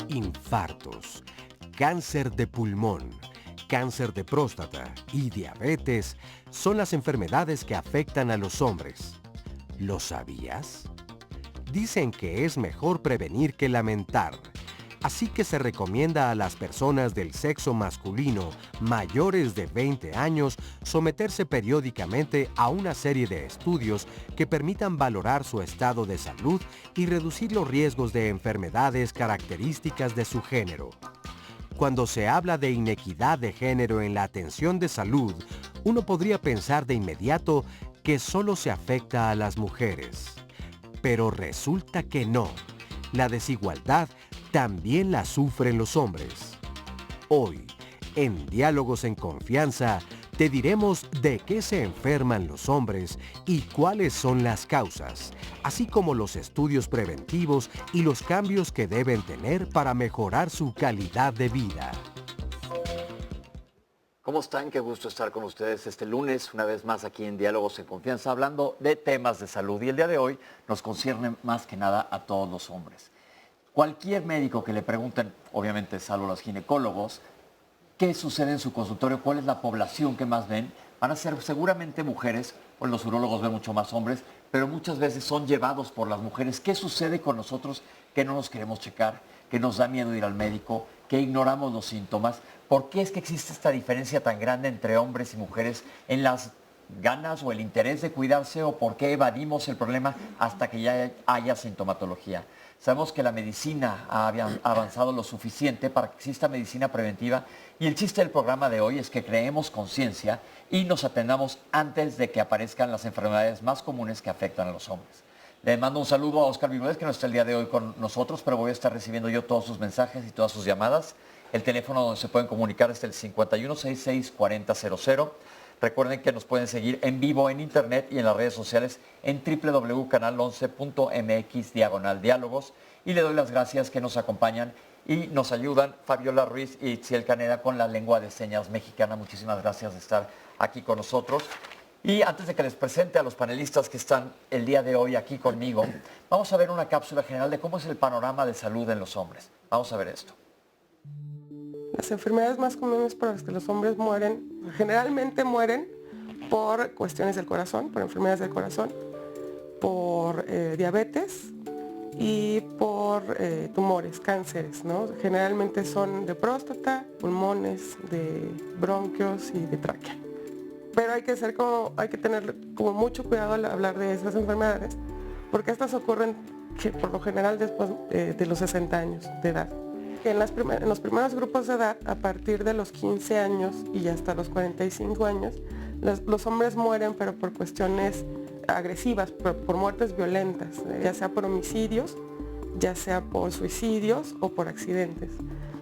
Infartos, cáncer de pulmón, cáncer de próstata y diabetes son las enfermedades que afectan a los hombres. ¿Lo sabías? Dicen que es mejor prevenir que lamentar, así que se recomienda a las personas del sexo masculino mayores de 20 años someterse periódicamente a una serie de estudios que permitan valorar su estado de salud y reducir los riesgos de enfermedades características de su género. Cuando se habla de inequidad de género en la atención de salud, uno podría pensar de inmediato que solo se afecta a las mujeres. Pero resulta que no. La desigualdad también la sufren los hombres. Hoy, en Diálogos en Confianza, te diremos de qué se enferman los hombres y cuáles son las causas, así como los estudios preventivos y los cambios que deben tener para mejorar su calidad de vida. ¿Cómo están? Qué gusto estar con ustedes este lunes, una vez más aquí en Diálogos en Confianza, hablando de temas de salud. Y el día de hoy nos concierne más que nada a todos los hombres. Cualquier médico que le pregunten, obviamente salvo los ginecólogos, qué sucede en su consultorio, cuál es la población que más ven, van a ser seguramente mujeres, pues los urólogos ven mucho más hombres, pero muchas veces son llevados por las mujeres. ¿Qué sucede con nosotros que no nos queremos checar, que nos da miedo ir al médico, que ignoramos los síntomas? ¿Por qué es que existe esta diferencia tan grande entre hombres y mujeres en las ganas o el interés de cuidarse, o por qué evadimos el problema hasta que ya haya sintomatología? Sabemos que la medicina ha avanzado lo suficiente para que exista medicina preventiva, y el chiste del programa de hoy es que creemos conciencia y nos atendamos antes de que aparezcan las enfermedades más comunes que afectan a los hombres. Le mando un saludo a Oscar Bermúdez, que no está el día de hoy con nosotros, pero voy a estar recibiendo yo todos sus mensajes y todas sus llamadas. El teléfono donde se pueden comunicar es el 5166-4000. Recuerden que nos pueden seguir en vivo en internet y en las redes sociales en www.canal11.mx/diálogos. Y le doy las gracias que nos acompañan y nos ayudan Fabiola Ruiz y Itziel Caneda con la lengua de señas mexicana. Muchísimas gracias de estar aquí con nosotros. Y antes de que les presente a los panelistas que están el día de hoy aquí conmigo, vamos a ver una cápsula general de cómo es el panorama de salud en los hombres. Vamos a ver esto. Las enfermedades más comunes por las que los hombres mueren, generalmente mueren por cuestiones del corazón, por enfermedades del corazón, por diabetes y por tumores, cánceres, ¿no? Generalmente son de próstata, pulmones, de bronquios y de tráquea. Pero hay que tener como mucho cuidado al hablar de esas enfermedades, porque estas ocurren por lo general después de los 60 años de edad. En los primeros grupos de edad, a partir de los 15 años y hasta los 45 años, los hombres mueren, pero por cuestiones agresivas, por muertes violentas, ya sea por homicidios, ya sea por suicidios o por accidentes.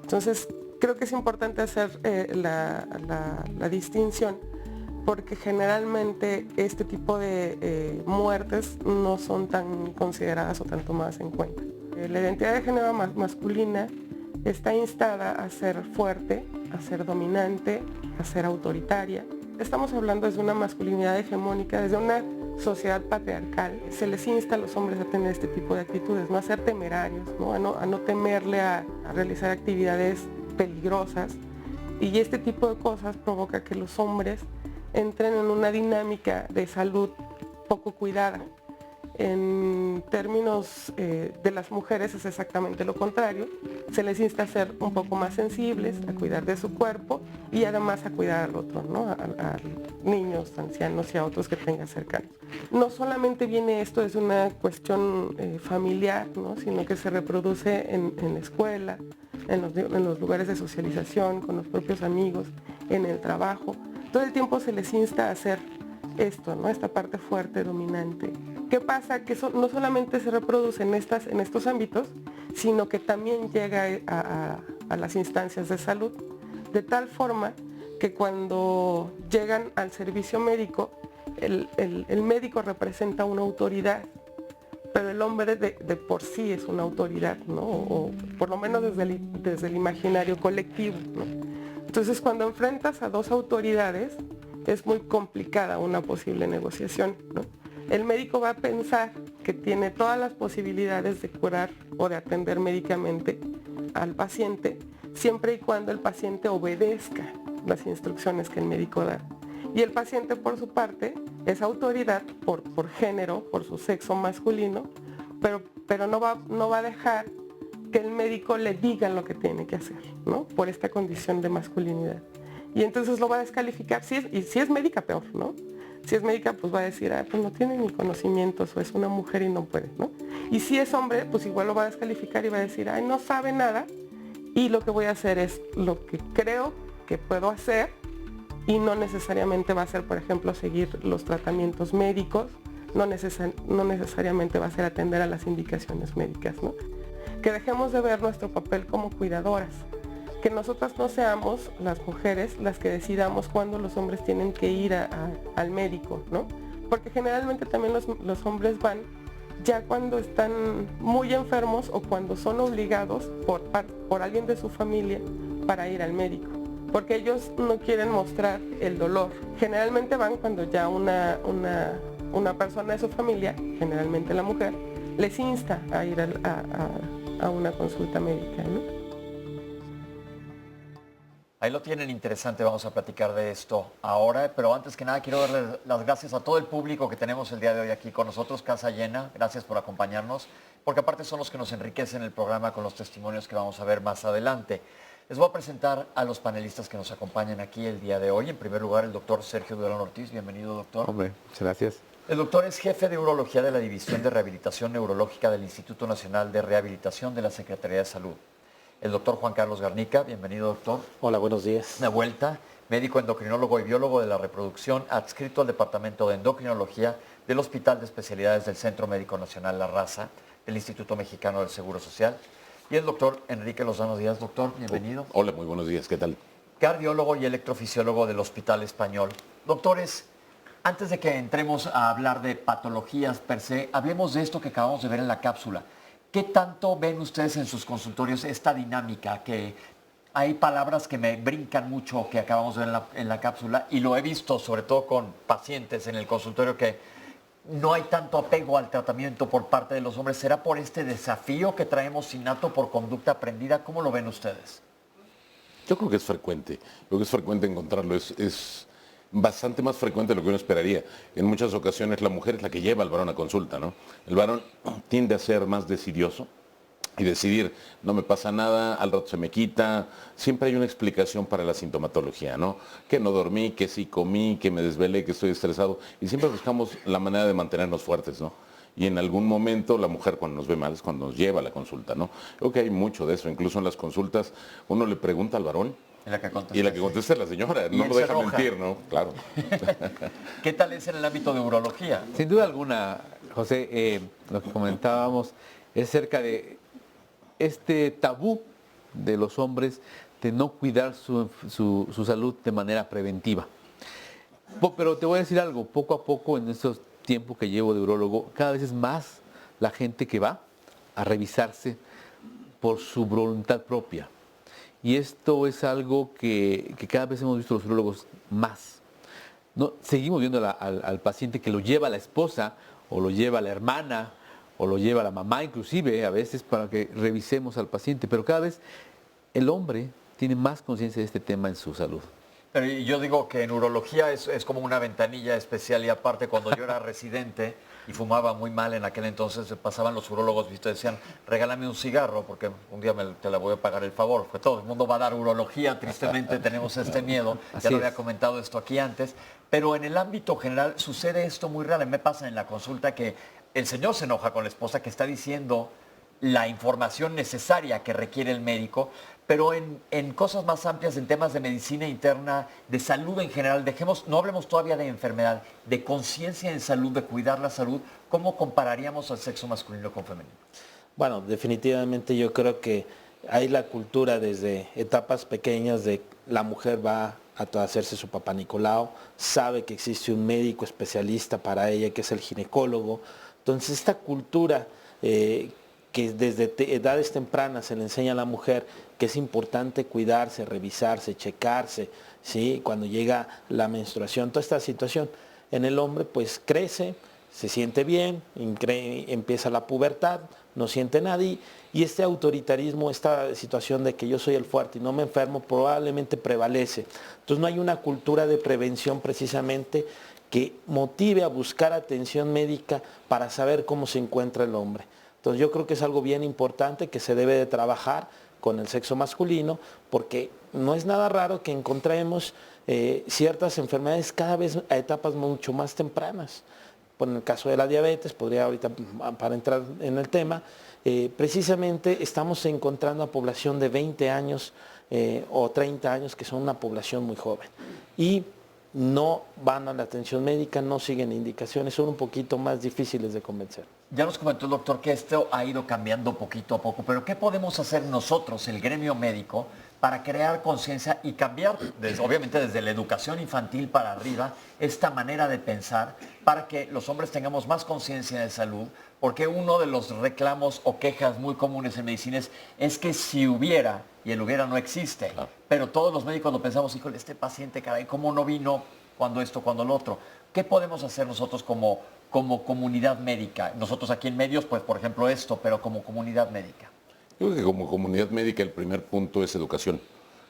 Entonces, creo que es importante hacer la distinción, porque generalmente este tipo de muertes no son tan consideradas o tan tomadas en cuenta. La identidad de género masculina está instada a ser fuerte, a ser dominante, a ser autoritaria. Estamos hablando desde una masculinidad hegemónica, desde una sociedad patriarcal. Se les insta a los hombres a tener este tipo de actitudes, no a ser temerarios, ¿no? A no temerle a realizar actividades peligrosas. Y este tipo de cosas provoca que los hombres entren en una dinámica de salud poco cuidada. En términos de las mujeres es exactamente lo contrario. Se les insta a ser un poco más sensibles, a cuidar de su cuerpo y además a cuidar al otro, ¿no? A niños, ancianos y a otros que tengan cercanos. No solamente viene esto desde una cuestión familiar, ¿no? Sino que se reproduce en la escuela, en los lugares de socialización, con los propios amigos, en el trabajo. Todo el tiempo se les insta a hacer esto, ¿no? Esta parte fuerte, dominante. ¿Qué pasa? Que no solamente se reproduce en estos ámbitos, sino que también llega a las instancias de salud, de tal forma que cuando llegan al servicio médico, el médico representa una autoridad, pero el hombre de por sí es una autoridad, ¿no? O por lo menos desde el imaginario colectivo, ¿no? Entonces, cuando enfrentas a dos autoridades, es muy complicada una posible negociación, ¿no? El médico va a pensar que tiene todas las posibilidades de curar o de atender médicamente al paciente, siempre y cuando el paciente obedezca las instrucciones que el médico da. Y el paciente, por su parte, es autoridad por género, por su sexo masculino, pero no va a dejar que el médico le diga lo que tiene que hacer, ¿no? Por esta condición de masculinidad. Y entonces lo va a descalificar, y si es médica, peor, ¿no? Si es médica, pues va a decir, pues no tiene ni conocimientos, o es una mujer y no puede, ¿no? Y si es hombre, pues igual lo va a descalificar y va a decir, no sabe nada, y lo que voy a hacer es lo que creo que puedo hacer, y no necesariamente va a ser, por ejemplo, seguir los tratamientos médicos, no necesariamente va a ser atender a las indicaciones médicas, ¿no? Que dejemos de ver nuestro papel como cuidadoras, que nosotras no seamos las mujeres las que decidamos cuándo los hombres tienen que ir al médico, ¿no? Porque generalmente también los hombres van ya cuando están muy enfermos o cuando son obligados por alguien de su familia para ir al médico, porque ellos no quieren mostrar el dolor. Generalmente van cuando ya una persona de su familia, generalmente la mujer, les insta a ir a una consulta médica, ¿no? Ahí lo tienen interesante, vamos a platicar de esto ahora, pero antes que nada quiero darle las gracias a todo el público que tenemos el día de hoy aquí con nosotros, casa llena, gracias por acompañarnos, porque aparte son los que nos enriquecen el programa con los testimonios que vamos a ver más adelante. Les voy a presentar a los panelistas que nos acompañan aquí el día de hoy. En primer lugar, el doctor Sergio Durán Ortiz, bienvenido, doctor. Hombre, muchas gracias. El doctor es jefe de urología de la División de Rehabilitación Neurológica del Instituto Nacional de Rehabilitación de la Secretaría de Salud. El doctor Juan Carlos Garnica, bienvenido, doctor. Hola, buenos días. De vuelta, médico endocrinólogo y biólogo de la reproducción, adscrito al Departamento de Endocrinología del Hospital de Especialidades del Centro Médico Nacional La Raza, del Instituto Mexicano del Seguro Social. Y el doctor Enrique Lozano Díaz, doctor, bienvenido. Hola, muy buenos días, ¿qué tal? Cardiólogo y electrofisiólogo del Hospital Español. Doctores, antes de que entremos a hablar de patologías per se, hablemos de esto que acabamos de ver en la cápsula. ¿Qué tanto ven ustedes en sus consultorios esta dinámica? Que hay palabras que me brincan mucho que acabamos de ver en la cápsula y lo he visto sobre todo con pacientes en el consultorio que no hay tanto apego al tratamiento por parte de los hombres. ¿Será por este desafío que traemos innato por conducta aprendida? ¿Cómo lo ven ustedes? Yo creo que es frecuente. Creo que es frecuente encontrarlo. Es bastante más frecuente de lo que uno esperaría. En muchas ocasiones la mujer es la que lleva al varón a consulta, ¿no? El varón tiende a ser más decidioso y decidir, no me pasa nada, al rato se me quita. Siempre hay una explicación para la sintomatología, ¿no? Que no dormí, que sí comí, que me desvelé, que estoy estresado. Y siempre buscamos la manera de mantenernos fuertes, ¿no? Y en algún momento la mujer cuando nos ve mal es cuando nos lleva a la consulta, ¿no? Creo que hay mucho de eso. Incluso en las consultas uno le pregunta al varón y la que contesta es la señora. No lo deja mentir, ¿no? Claro. ¿Qué tal es en el ámbito de urología? Sin duda alguna, José, lo que comentábamos es cerca de este tabú de los hombres de no cuidar su salud de manera preventiva. Pero te voy a decir algo, poco a poco en estos tiempos que llevo de urólogo, cada vez es más la gente que va a revisarse por su voluntad propia. Y esto es algo que cada vez hemos visto los urólogos más. No, seguimos viendo al paciente que lo lleva la esposa, o lo lleva la hermana, o lo lleva la mamá inclusive, a veces para que revisemos al paciente. Pero cada vez el hombre tiene más conciencia de este tema en su salud. Pero yo digo que en urología es como una ventanilla especial y aparte cuando yo era residente y fumaba muy mal en aquel entonces, pasaban los urólogos y te decían, regálame un cigarro porque un día te la voy a pagar el favor, porque todo el mundo va a dar urología, tristemente tenemos este miedo, ya lo había comentado esto aquí antes, pero en el ámbito general sucede esto muy real. Me pasa en la consulta que el señor se enoja con la esposa que está diciendo la información necesaria que requiere el médico, pero en cosas más amplias, en temas de medicina interna, de salud en general, no hablemos todavía de enfermedad, de conciencia en salud, de cuidar la salud, ¿cómo compararíamos al sexo masculino con femenino? Bueno, definitivamente yo creo que hay la cultura desde etapas pequeñas de la mujer va a hacerse su papá Nicolau, sabe que existe un médico especialista para ella que es el ginecólogo. Entonces esta cultura que desde edades tempranas se le enseña a la mujer que es importante cuidarse, revisarse, checarse, ¿sí? Cuando llega la menstruación, toda esta situación. En el hombre pues crece, se siente bien, empieza la pubertad, no siente nada y este autoritarismo, esta situación de que yo soy el fuerte y no me enfermo probablemente prevalece. Entonces no hay una cultura de prevención precisamente que motive a buscar atención médica para saber cómo se encuentra el hombre. Entonces yo creo que es algo bien importante que se debe de trabajar con el sexo masculino porque no es nada raro que encontremos ciertas enfermedades cada vez a etapas mucho más tempranas. En el caso de la diabetes, podría ahorita, para entrar en el tema, precisamente estamos encontrando a población de 20 años o 30 años que son una población muy joven y no van a la atención médica, no siguen indicaciones, son un poquito más difíciles de convencer. Ya nos comentó el doctor que esto ha ido cambiando poquito a poco, pero ¿qué podemos hacer nosotros, el gremio médico, para crear conciencia y cambiar, obviamente desde la educación infantil para arriba, esta manera de pensar para que los hombres tengamos más conciencia de salud? Porque uno de los reclamos o quejas muy comunes en medicina es que si hubiera, y el hubiera no existe, pero todos los médicos lo pensamos, híjole, este paciente, caray, ¿cómo no vino cuando esto, cuando lo otro? ¿Qué podemos hacer nosotros como comunidad médica? Nosotros aquí en medios, pues por ejemplo esto, pero como comunidad médica. Yo creo que como comunidad médica el primer punto es educación.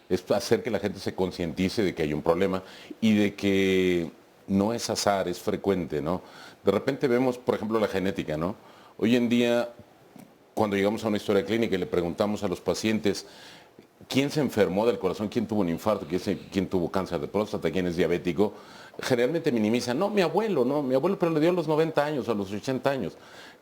Es hacer que la gente se concientice de que hay un problema y de que no es azar, es frecuente, ¿no? De repente vemos, por ejemplo, la genética, ¿no? Hoy en día, cuando llegamos a una historia clínica y le preguntamos a los pacientes quién se enfermó del corazón, quién tuvo un infarto, quién tuvo cáncer de próstata, quién es diabético, generalmente minimizan, no, mi abuelo, pero le dio a los 90 años, a los 80 años.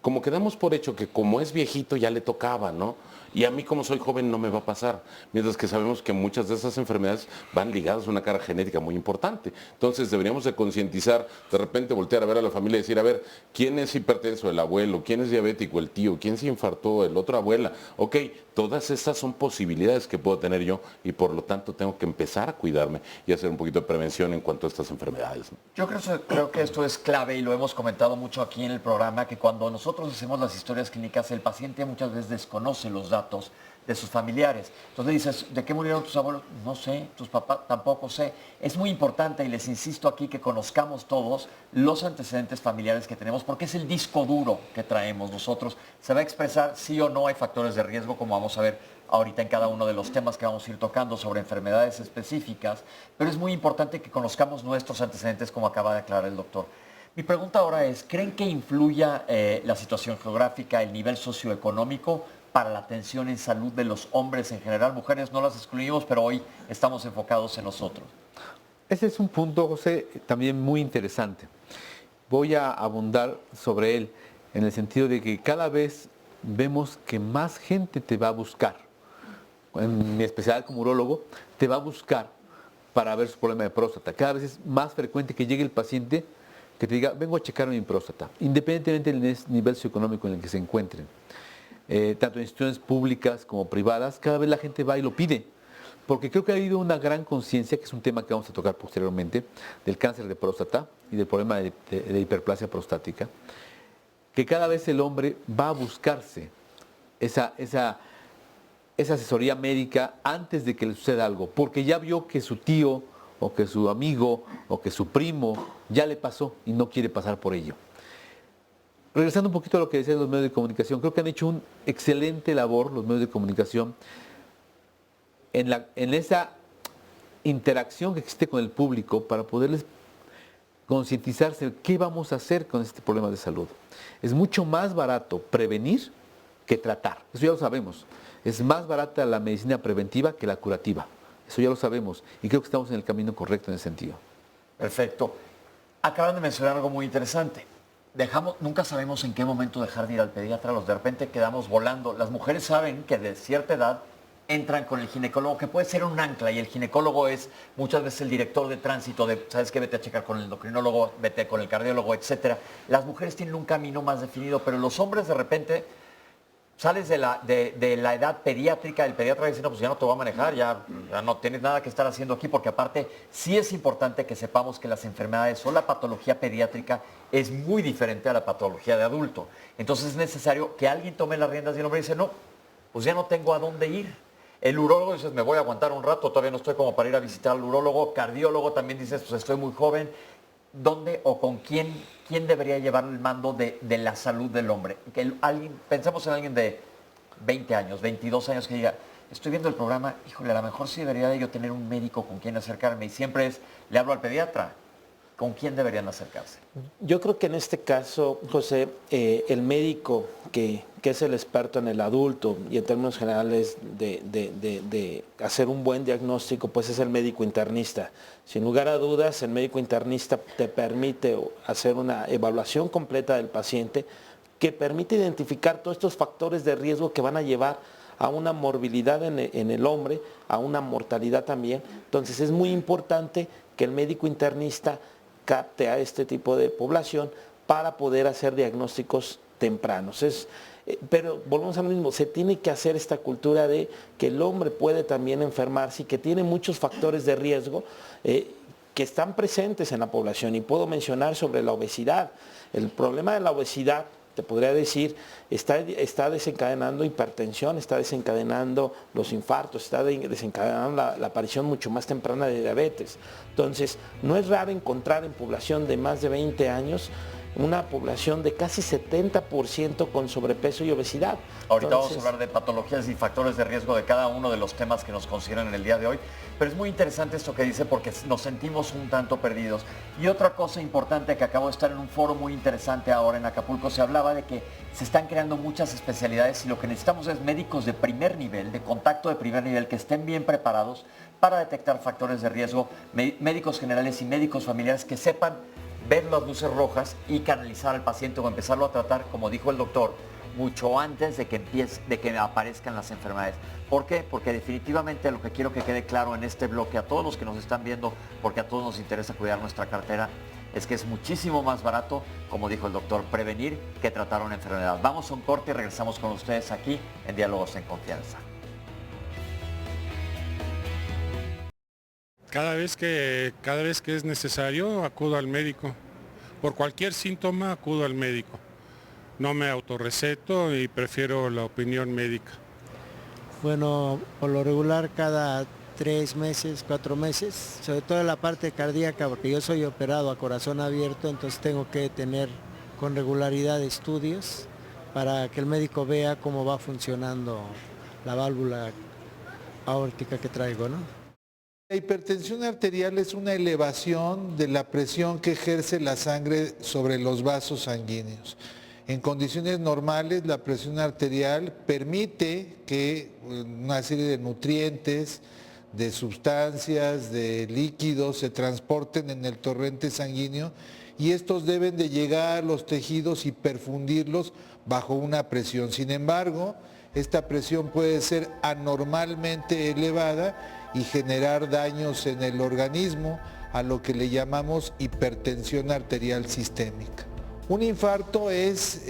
Como que damos por hecho que como es viejito ya le tocaba, ¿no? Y a mí como soy joven no me va a pasar. Mientras que sabemos que muchas de esas enfermedades van ligadas a una carga genética muy importante. Entonces deberíamos de concientizar, de repente voltear a ver a la familia y decir, a ver, ¿quién es hipertenso? El abuelo, ¿quién es diabético? El tío, ¿quién se infartó? El otro abuela. Ok, todas estas son posibilidades que puedo tener yo y por lo tanto tengo que empezar a cuidarme y hacer un poquito de prevención en cuanto a estas enfermedades, ¿no? Yo creo que esto es clave y lo hemos comentado mucho aquí en el programa, que cuando nosotros hacemos las historias clínicas, el paciente muchas veces desconoce los datos de sus familiares. Entonces dices, ¿de qué murieron tus abuelos? No sé, tus papás tampoco sé. Es muy importante y les insisto aquí que conozcamos todos los antecedentes familiares que tenemos porque es el disco duro que traemos nosotros. Se va a expresar sí o no hay factores de riesgo, como vamos a ver ahorita en cada uno de los temas que vamos a ir tocando sobre enfermedades específicas, pero es muy importante que conozcamos nuestros antecedentes, como acaba de aclarar el doctor. Mi pregunta ahora es, ¿creen que influya la situación geográfica, el nivel socioeconómico para la atención en salud de los hombres en general? Mujeres no las excluimos, pero hoy estamos enfocados en nosotros. Ese es un punto, José, también muy interesante. Voy a abundar sobre él en el sentido de que cada vez vemos que más gente te va a buscar. En mi especialidad como urólogo, te va a buscar para ver su problema de próstata. Cada vez es más frecuente que llegue el paciente que te diga, vengo a checar mi próstata, independientemente del nivel socioeconómico en el que se encuentren. Tanto en instituciones públicas como privadas, cada vez la gente va y lo pide. Porque creo que ha habido una gran conciencia, que es un tema que vamos a tocar posteriormente, del cáncer de próstata y del problema de hiperplasia prostática, que cada vez el hombre va a buscarse esa asesoría médica antes de que le suceda algo, porque ya vio que su tío o que su amigo o que su primo ya le pasó y no quiere pasar por ello. Regresando un poquito a lo que decían los medios de comunicación, creo que han hecho un excelente labor los medios de comunicación en esa interacción que existe con el público para poderles concientizarse qué vamos a hacer con este problema de salud. Es mucho más barato prevenir que tratar, eso ya lo sabemos. Es más barata la medicina preventiva que la curativa. Eso ya lo sabemos y creo que estamos en el camino correcto en ese sentido. Perfecto. Acaban de mencionar algo muy interesante. Nunca sabemos en qué momento dejar de ir al pediatra, de repente quedamos volando. Las mujeres saben que de cierta edad entran con el ginecólogo, que puede ser un ancla, y el ginecólogo es muchas veces el director de tránsito de, ¿sabes qué? Vete a checar con el endocrinólogo, vete con el cardiólogo, etcétera. Las mujeres tienen un camino más definido, pero los hombres de repente sales de la edad pediátrica, el pediatra dice, no, pues ya no te voy a manejar, ya no tienes nada que estar haciendo aquí, porque aparte sí es importante que sepamos que las enfermedades o la patología pediátrica es muy diferente a la patología de adulto. Entonces es necesario que alguien tome las riendas y el hombre dice, no, pues ya no tengo a dónde ir. El urólogo dice, me voy a aguantar un rato, todavía no estoy como para ir a visitar al urólogo. Cardiólogo también dice, pues estoy muy joven. ¿Dónde o con quién debería llevar el mando de la salud del hombre? Pensamos en alguien de 20 años, 22 años que diga, estoy viendo el programa, híjole, a lo mejor sí debería de yo tener un médico con quien acercarme. Y siempre le hablo al pediatra. ¿Con quién deberían acercarse? Yo creo que en este caso, José, el médico que es el experto en el adulto y en términos generales de hacer un buen diagnóstico, pues es el médico internista. Sin lugar a dudas, el médico internista te permite hacer una evaluación completa del paciente que permite identificar todos estos factores de riesgo que van a llevar a una morbilidad en el hombre, a una mortalidad también. Entonces es muy importante que el médico internista capte a este tipo de población para poder hacer diagnósticos tempranos. Pero volvemos a lo mismo, se tiene que hacer esta cultura de que el hombre puede también enfermarse y que tiene muchos factores de riesgo que están presentes en la población. Y puedo mencionar sobre la obesidad. El problema de la obesidad, te podría decir, está desencadenando hipertensión, está desencadenando los infartos, está desencadenando la aparición mucho más temprana de diabetes. Entonces, no es raro encontrar en población de más de 20 años una población de casi 70% con sobrepeso y obesidad. Ahorita vamos a hablar de patologías y factores de riesgo de cada uno de los temas que nos consideran en el día de hoy, pero es muy interesante esto que dice porque nos sentimos un tanto perdidos. Y otra cosa importante, que acabo de estar en un foro muy interesante ahora en Acapulco, se hablaba de que se están creando muchas especialidades y lo que necesitamos es médicos de primer nivel, de contacto de primer nivel, que estén bien preparados para detectar factores de riesgo, médicos generales y médicos familiares que sepan ver las luces rojas y canalizar al paciente o empezarlo a tratar, como dijo el doctor, mucho antes de que aparezcan las enfermedades. ¿Por qué? Porque definitivamente lo que quiero que quede claro en este bloque a todos los que nos están viendo, porque a todos nos interesa cuidar nuestra cartera, es que es muchísimo más barato, como dijo el doctor, prevenir que tratar una enfermedad. Vamos a un corte y regresamos con ustedes aquí en Diálogos en Confianza. Cada vez que es necesario, acudo al médico. Por cualquier síntoma, acudo al médico. No me autorreceto y prefiero la opinión médica. Bueno, por lo regular cada 3 meses, 4 meses, sobre todo en la parte cardíaca, porque yo soy operado a corazón abierto, entonces tengo que tener con regularidad estudios para que el médico vea cómo va funcionando la válvula aórtica que traigo, ¿no? La hipertensión arterial es una elevación de la presión que ejerce la sangre sobre los vasos sanguíneos. En condiciones normales, la presión arterial permite que una serie de nutrientes, de sustancias, de líquidos se transporten en el torrente sanguíneo y estos deben de llegar a los tejidos y perfundirlos bajo una presión. Sin embargo, esta presión puede ser anormalmente elevada y generar daños en el organismo, a lo que le llamamos hipertensión arterial sistémica. Un infarto es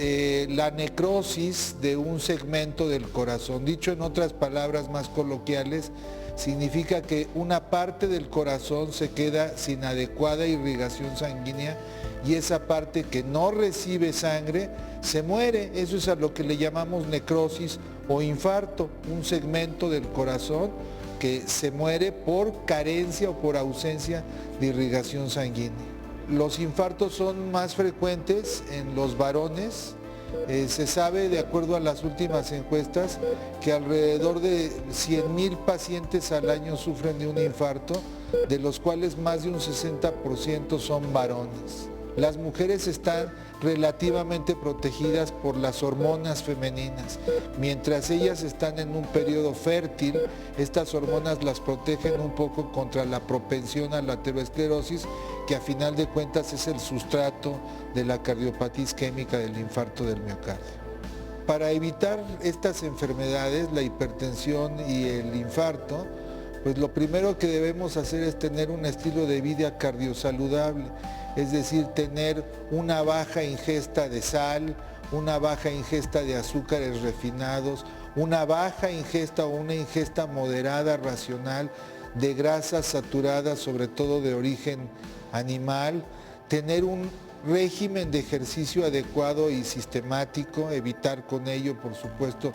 la necrosis de un segmento del corazón. Dicho en otras palabras más coloquiales, significa que una parte del corazón se queda sin adecuada irrigación sanguínea y esa parte que no recibe sangre se muere. Eso es a lo que le llamamos necrosis o infarto, un segmento del corazón que se muere por carencia o por ausencia de irrigación sanguínea. Los infartos son más frecuentes en los varones. Se sabe, de acuerdo a las últimas encuestas, que alrededor de 100,000 pacientes al año sufren de un infarto, de los cuales más de un 60% son varones. Las mujeres están relativamente protegidas por las hormonas femeninas. Mientras ellas están en un periodo fértil, estas hormonas las protegen un poco contra la propensión a la aterosclerosis, que a final de cuentas es el sustrato de la cardiopatía isquémica del infarto del miocardio. Para evitar estas enfermedades, la hipertensión y el infarto, pues lo primero que debemos hacer es tener un estilo de vida cardiosaludable, es decir, tener una baja ingesta de sal, una baja ingesta de azúcares refinados, una baja ingesta o una ingesta moderada, racional, de grasas saturadas, sobre todo de origen animal, tener un régimen de ejercicio adecuado y sistemático, evitar con ello, por supuesto,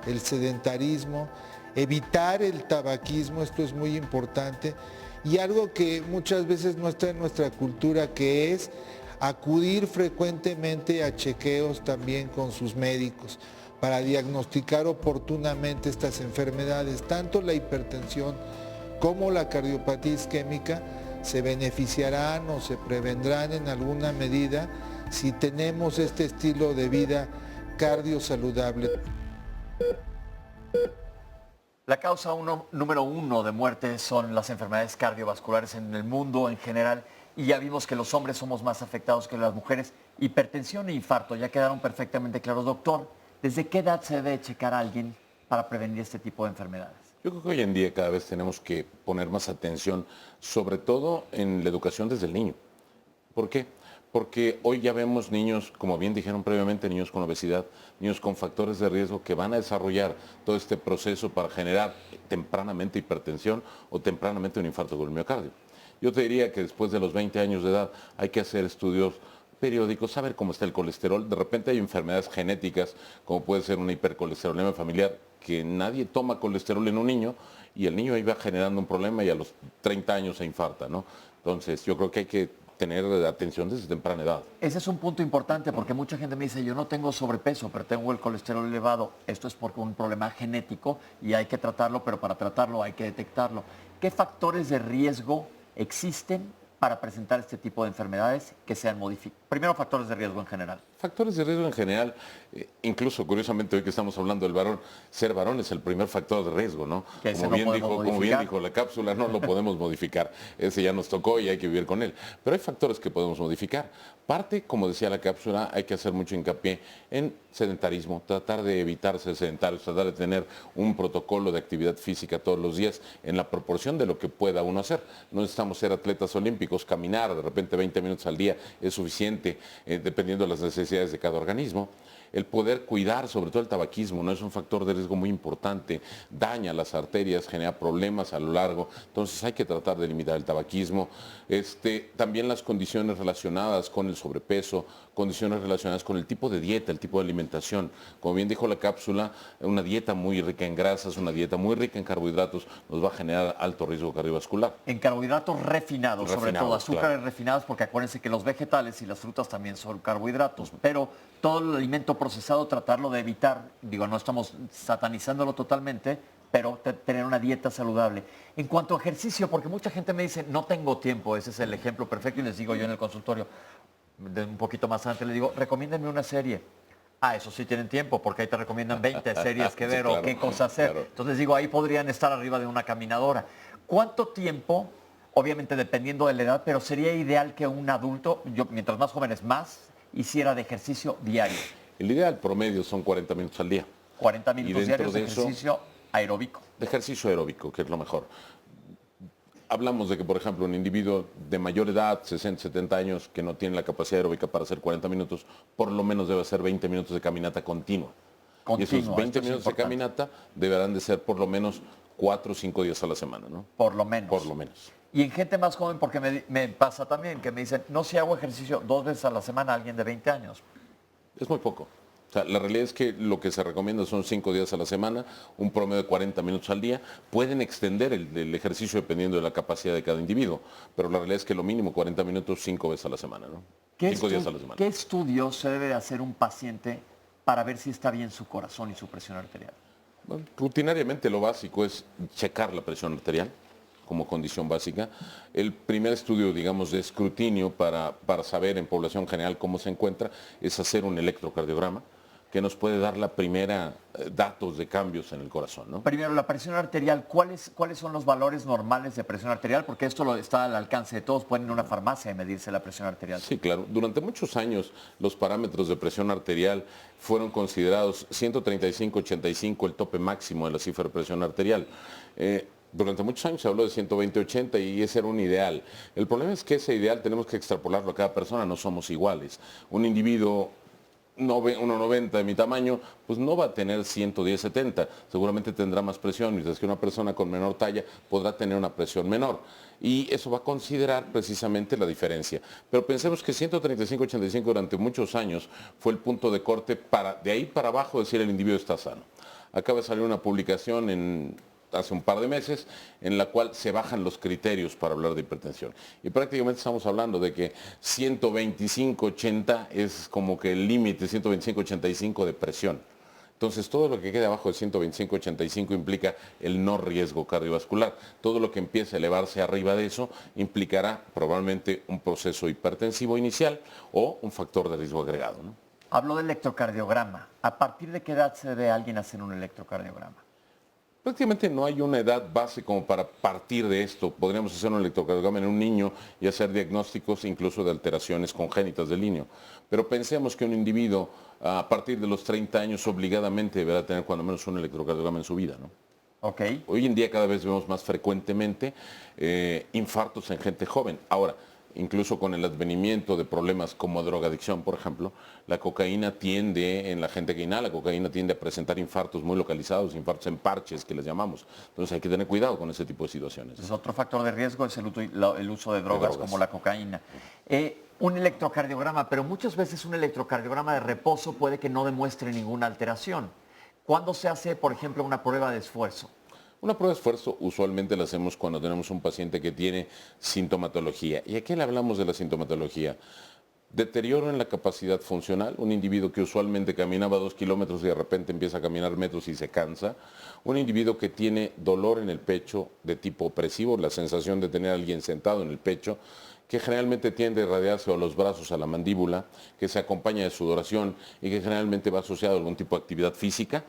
el sedentarismo, evitar el tabaquismo, esto es muy importante, y algo que muchas veces no está en nuestra cultura, que es acudir frecuentemente a chequeos también con sus médicos para diagnosticar oportunamente estas enfermedades, tanto la hipertensión como la cardiopatía isquémica se beneficiarán o se prevendrán en alguna medida si tenemos este estilo de vida cardiosaludable. La causa número uno de muerte son las enfermedades cardiovasculares en el mundo en general, y ya vimos que los hombres somos más afectados que las mujeres. Hipertensión e infarto ya quedaron perfectamente claros. Doctor, ¿desde qué edad se debe checar a alguien para prevenir este tipo de enfermedades? Yo creo que hoy en día cada vez tenemos que poner más atención, sobre todo en la educación desde el niño. ¿Por qué? Porque hoy ya vemos niños, como bien dijeron previamente, niños con obesidad, niños con factores de riesgo que van a desarrollar todo este proceso para generar tempranamente hipertensión o tempranamente un infarto con el miocardio. Yo te diría que después de los 20 años de edad hay que hacer estudios periódicos, saber cómo está el colesterol. De repente hay enfermedades genéticas, como puede ser una hipercolesterolemia familiar, que nadie toma colesterol en un niño y el niño ahí va generando un problema y a los 30 años se infarta, ¿no? Entonces yo creo que hay que tener atención desde temprana edad. Ese es un punto importante porque mucha gente me dice, yo no tengo sobrepeso, pero tengo el colesterol elevado. Esto es porque un problema genético y hay que tratarlo, pero para tratarlo hay que detectarlo. ¿Qué factores de riesgo existen para presentar este tipo de enfermedades que sean modificadas? Primero, factores de riesgo en general. Factores de riesgo en general, incluso curiosamente hoy que estamos hablando del varón, ser varón es el primer factor de riesgo, ¿no? Como bien dijo la cápsula, no lo podemos modificar. Ese ya nos tocó y hay que vivir con él. Pero hay factores que podemos modificar. Parte, como decía la cápsula, hay que hacer mucho hincapié en sedentarismo, tratar de evitar ser sedentarios, tratar de tener un protocolo de actividad física todos los días en la proporción de lo que pueda uno hacer. No necesitamos ser atletas olímpicos, caminar de repente 20 minutos al día es suficiente, dependiendo de las necesidades de cada organismo. El poder cuidar, sobre todo el tabaquismo, no es un factor de riesgo muy importante, daña las arterias, genera problemas a lo largo, entonces hay que tratar de limitar el tabaquismo. También las condiciones relacionadas con el sobrepeso, condiciones relacionadas con el tipo de dieta, el tipo de alimentación. Como bien dijo la cápsula, una dieta muy rica en grasas, una dieta muy rica en carbohidratos nos va a generar alto riesgo cardiovascular. En carbohidratos refinados, sobre todo azúcares claro. refinados, porque acuérdense que los vegetales y las frutas también son carbohidratos, pero todo el alimento procesado tratarlo de evitar, digo, no estamos satanizándolo totalmente, pero tener una dieta saludable. En cuanto a ejercicio, porque mucha gente me dice, no tengo tiempo, ese es el ejemplo perfecto, y les digo yo en el consultorio, un poquito más antes, les digo, recomiéndenme una serie. Ah, eso sí tienen tiempo, porque ahí te recomiendan 20 series que ver, sí, claro, o qué cosa hacer. Claro. Entonces digo, ahí podrían estar arriba de una caminadora. ¿Cuánto tiempo, obviamente dependiendo de la edad, pero sería ideal que un adulto, mientras más jóvenes más, hiciera de ejercicio diario? El ideal promedio son 40 minutos al día. 40 minutos diarios de ejercicio aeróbico. De ejercicio aeróbico, que es lo mejor. Hablamos de que, por ejemplo, un individuo de mayor edad, 60, 70 años, que no tiene la capacidad aeróbica para hacer 40 minutos, por lo menos debe hacer 20 minutos de caminata continua. Y esos 20 minutos de caminata deberán de ser por lo menos 4 o 5 días a la semana, ¿no? Por lo menos. Por lo menos. Y en gente más joven, porque me pasa también, que me dicen, no, si hago ejercicio 2 veces a la semana, alguien de 20 años. Es muy poco. O sea, la realidad es que lo que se recomienda son 5 días a la semana, un promedio de 40 minutos al día. Pueden extender el ejercicio dependiendo de la capacidad de cada individuo, pero la realidad es que lo mínimo 40 minutos 5 veces a la semana, ¿no? 5 días a la semana. ¿Qué estudio se debe de hacer un paciente para ver si está bien su corazón y su presión arterial? Bueno, rutinariamente lo básico es checar la presión arterial como condición básica. El primer estudio, digamos, de escrutinio para saber en población general cómo se encuentra es hacer un electrocardiograma, que nos puede dar la primera datos de cambios en el corazón, ¿no? Primero, la presión arterial, ¿cuáles son los valores normales de presión arterial? Porque esto está al alcance de todos, pueden ir a una farmacia y medirse la presión arterial. Sí, claro. Durante muchos años los parámetros de presión arterial fueron considerados 135-85 el tope máximo de la cifra de presión arterial. Durante muchos años se habló de 120-80 y ese era un ideal. El problema es que ese ideal tenemos que extrapolarlo a cada persona, no somos iguales. Un individuo 1,90 de mi tamaño, pues no va a tener 110, 70, seguramente tendrá más presión, mientras que una persona con menor talla podrá tener una presión menor. Y eso va a considerar precisamente la diferencia. Pero pensemos que 135-85 durante muchos años fue el punto de corte para, de ahí para abajo, decir el individuo está sano. Acaba de salir una publicación hace un par de meses, en la cual se bajan los criterios para hablar de hipertensión. Y prácticamente estamos hablando de que 125-80 es como que el límite, 125-85 de presión. Entonces, todo lo que quede abajo de 125-85 implica el no riesgo cardiovascular. Todo lo que empiece a elevarse arriba de eso implicará probablemente un proceso hipertensivo inicial o un factor de riesgo agregado, ¿no? Hablo del electrocardiograma. ¿A partir de qué edad se debe a alguien hacer un electrocardiograma? Prácticamente no hay una edad base como para partir de esto. Podríamos hacer un electrocardiograma en un niño y hacer diagnósticos incluso de alteraciones congénitas del niño. Pero pensemos que un individuo a partir de los 30 años obligadamente deberá tener cuando menos un electrocardiograma en su vida, ¿no? Okay. Hoy en día cada vez vemos más frecuentemente infartos en gente joven. Ahora, incluso con el advenimiento de problemas como drogadicción, por ejemplo, la cocaína tiende, en la gente que inhala cocaína, tiende a presentar infartos muy localizados, infartos en parches que les llamamos. Entonces hay que tener cuidado con ese tipo de situaciones. Entonces, otro factor de riesgo es el uso de drogas como la cocaína. Un electrocardiograma, pero muchas veces un electrocardiograma de reposo puede que no demuestre ninguna alteración. ¿Cuándo se hace, por ejemplo, una prueba de esfuerzo? Una prueba de esfuerzo usualmente la hacemos cuando tenemos un paciente que tiene sintomatología. ¿Y a qué le hablamos de la sintomatología? Deterioro en la capacidad funcional, un individuo que usualmente caminaba 2 kilómetros y de repente empieza a caminar metros y se cansa. Un individuo que tiene dolor en el pecho de tipo opresivo, la sensación de tener a alguien sentado en el pecho, que generalmente tiende a irradiarse a los brazos, a la mandíbula, que se acompaña de sudoración y que generalmente va asociado a algún tipo de actividad física.